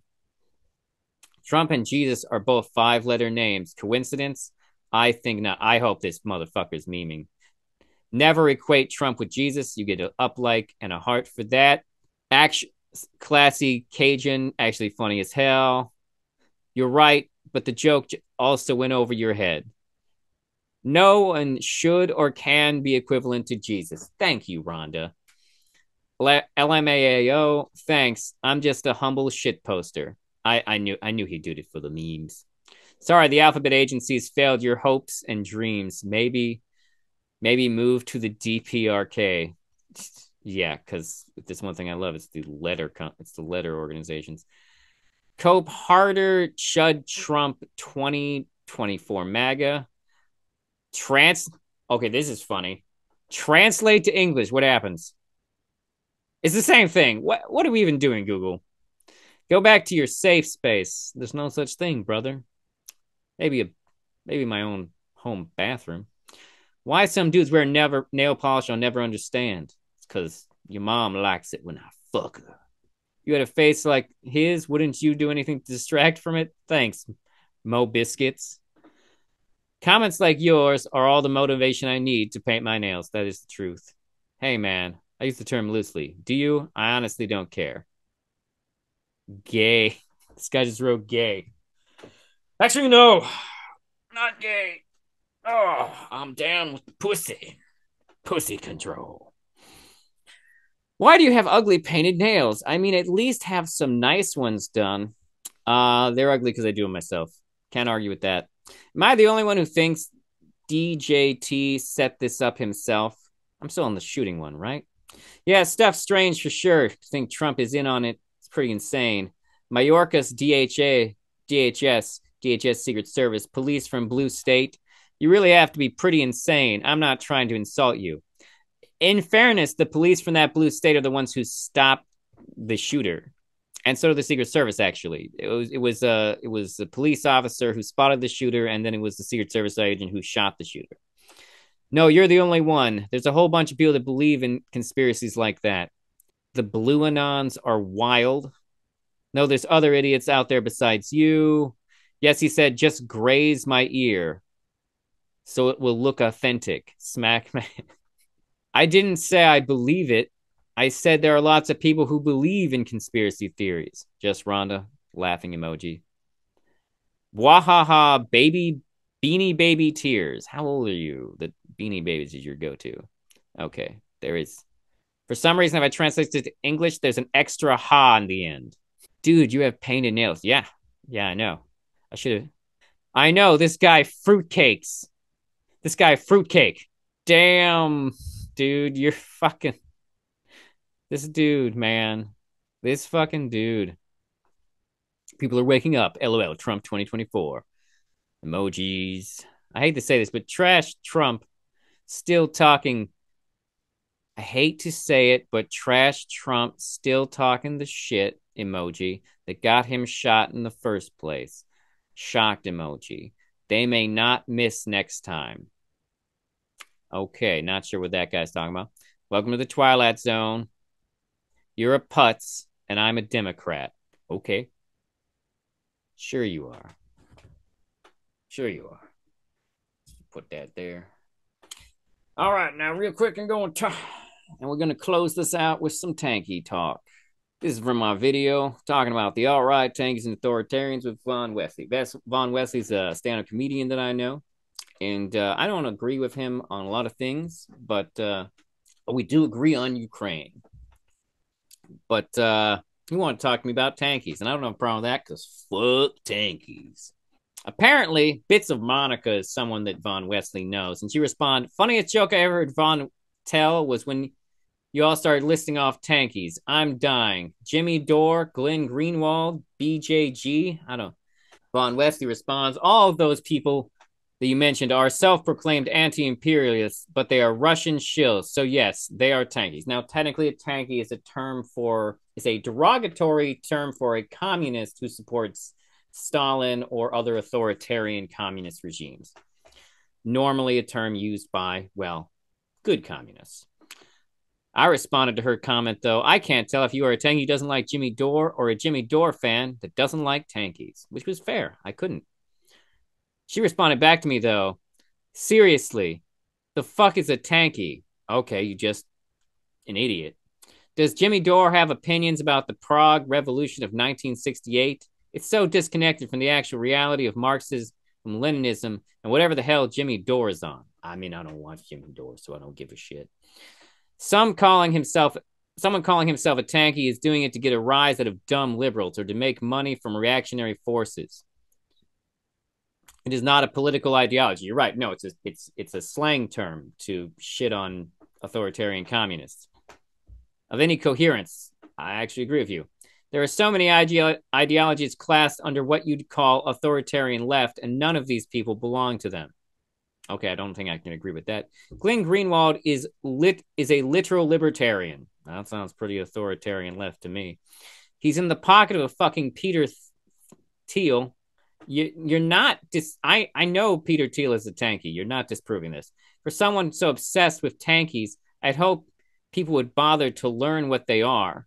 Trump and Jesus are both 5-letter names. Coincidence? I think not. I hope this motherfucker's memeing. Never equate Trump with Jesus. You get an up like and a heart for that. Action, classy Cajun, actually funny as hell. You're right, but the joke also went over your head. No one should or can be equivalent to Jesus. Thank you, Rhonda. LMAO, thanks. I'm just a humble shit poster. I knew he'd do it for the memes. Sorry, the alphabet agencies failed your hopes and dreams. Maybe move to the DPRK. Yeah, because this one thing I love is the letter organizations. Cope harder, Chud Trump 2024 MAGA. Okay, this is funny. Translate to English. What happens? It's the same thing. What are we even doing, Google? Go back to your safe space. There's no such thing, brother. Maybe my own home bathroom. Why some dudes wear nail polish I'll never understand. It's because your mom likes it when I fuck her. You had a face like his. Wouldn't you do anything to distract from it? Thanks, Mo Biscuits. Comments like yours are all the motivation I need to paint my nails. That is the truth. Hey, man. I use the term loosely. Do you? I honestly don't care. Gay. This guy just wrote gay. Actually, no, not gay. Oh, I'm down with pussy. Pussy control. Why do you have ugly painted nails? I mean, at least have some nice ones done. They're ugly because I do them myself. Can't argue with that. Am I the only one who thinks DJT set this up himself? I'm still on the shooting one, right? Yeah, stuff's strange for sure. I think Trump is in on it. It's pretty insane. Mayorkas DHS Secret Service, police from Blue State. You really have to be pretty insane. I'm not trying to insult you. In fairness, the police from that blue state are the ones who stopped the shooter, and so did the Secret Service. Actually, it was a police officer who spotted the shooter, and then it was the Secret Service agent who shot the shooter. No, you're the only one. There's a whole bunch of people that believe in conspiracies like that. The Blue Anons are wild. No, there's other idiots out there besides you. Yes, he said, just graze my ear so it will look authentic. Smack man. I didn't say I believe it. I said there are lots of people who believe in conspiracy theories. Just Rhonda, laughing emoji. Wahaha, baby, beanie baby tears. How old are you? The beanie babies is your go to. Okay, there is. For some reason, if I translate it to English, there's an extra ha in the end. Dude, you have painted nails. Yeah, yeah, I know. I should have. I know this guy fruitcakes. This guy fruitcake. Damn, dude, you're fucking. This dude, man. This fucking dude. People are waking up. LOL. Trump 2024. Emojis. I hate to say this, but trash Trump still talking. I hate to say it, but trash Trump still talking the shit emoji that got him shot in the first place. Shocked emoji. They may not miss next time. Okay, not sure what that guy's talking about. Welcome to the Twilight Zone. You're a putz, and I'm a Democrat. Okay. Sure you are. Sure you are. Put that there. All right, now real quick, and we're gonna close this out with some tanky talk. This is from my video talking about the alt-right tankies and authoritarians with Von Wesley. Von Wesley's a stand-up comedian that I know, and I don't agree with him on a lot of things, but we do agree on Ukraine. But he wanted to talk to me about tankies, and I don't have a problem with that because fuck tankies. Apparently, Bits of Monica is someone that Von Wesley knows, and she responded, "Funniest joke I ever heard Von tell was when you all started listing off tankies. I'm dying. Jimmy Dore, Glenn Greenwald, BJG. I don't." Von Wesley responds, "All of those people that you mentioned are self-proclaimed anti-imperialists, but they are Russian shills. So yes, they are tankies." Now, technically, a tanky is a derogatory term for a communist who supports Stalin or other authoritarian communist regimes. Normally a term used by, well, good communists. I responded to her comment, though, "I can't tell if you are a tanky who doesn't like Jimmy Dore or a Jimmy Dore fan that doesn't like tankies," which was fair. I couldn't. She responded back to me, though, "Seriously, the fuck is a tanky?" Okay, you just an idiot. "Does Jimmy Dore have opinions about the Prague Revolution of 1968? It's so disconnected from the actual reality of Marxism, from Leninism, and whatever the hell Jimmy Dore is on." I mean, I don't watch Jimmy Dore, so I don't give a shit. Someone calling himself a tanky is doing it to get a rise out of dumb liberals or to make money from reactionary forces. It is not a political ideology. You're right. No, it's a slang term to shit on authoritarian communists. Of any coherence, I actually agree with you. There are so many ideologies classed under what you'd call authoritarian left, and none of these people belong to them. Okay, I don't think I can agree with that. Glenn Greenwald is a literal libertarian. That sounds pretty authoritarian left to me. He's in the pocket of a fucking Peter Thiel. You're not I know Peter Thiel is a tanky. You're not disproving this. For someone so obsessed with tankies, I'd hope people would bother to learn what they are.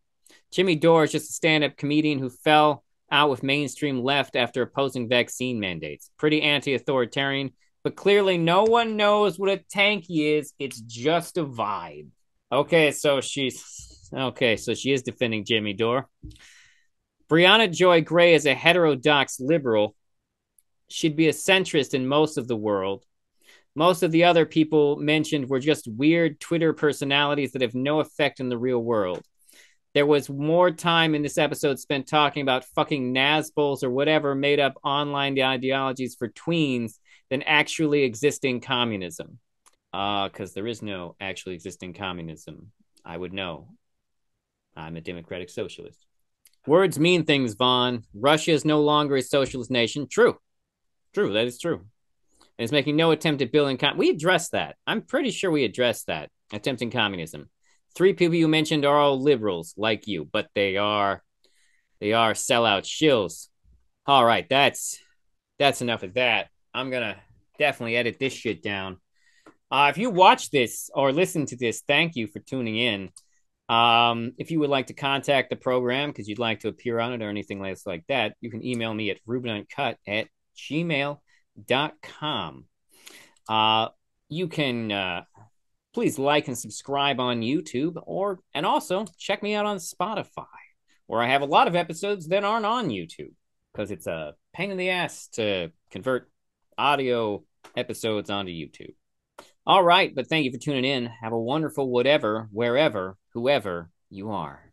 Jimmy Dore is just a stand-up comedian who fell out with mainstream left after opposing vaccine mandates. Pretty anti-authoritarian, but clearly no one knows what a tanky is. It's just a vibe. Okay, so she is defending Jimmy Dore. Brianna Joy Gray is a heterodox liberal. She'd be a centrist in most of the world. Most of the other people mentioned were just weird Twitter personalities that have no effect in the real world. There was more time in this episode spent talking about fucking Nazbols or whatever made up online ideologies for tweens than actually existing communism. Because there is no actually existing communism. I would know. I'm a democratic socialist. Words mean things, Vaughn. Russia is no longer a socialist nation. True. True. That is true. And it's making no attempt at building. We addressed that. I'm pretty sure we addressed that. Attempting communism. Three people you mentioned are all liberals like you, but they are sellout shills. All right, that's enough of that. I'm gonna definitely edit this shit down. If you watch this or listen to this, thank you for tuning in. If you would like to contact the program because you'd like to appear on it or anything less like that, you can email me at rubenuncut@gmail.com. You can please like and subscribe on YouTube and also check me out on Spotify, where I have a lot of episodes that aren't on YouTube because it's a pain in the ass to convert audio episodes onto YouTube. All right, but thank you for tuning in. Have a wonderful whatever, wherever, whoever you are.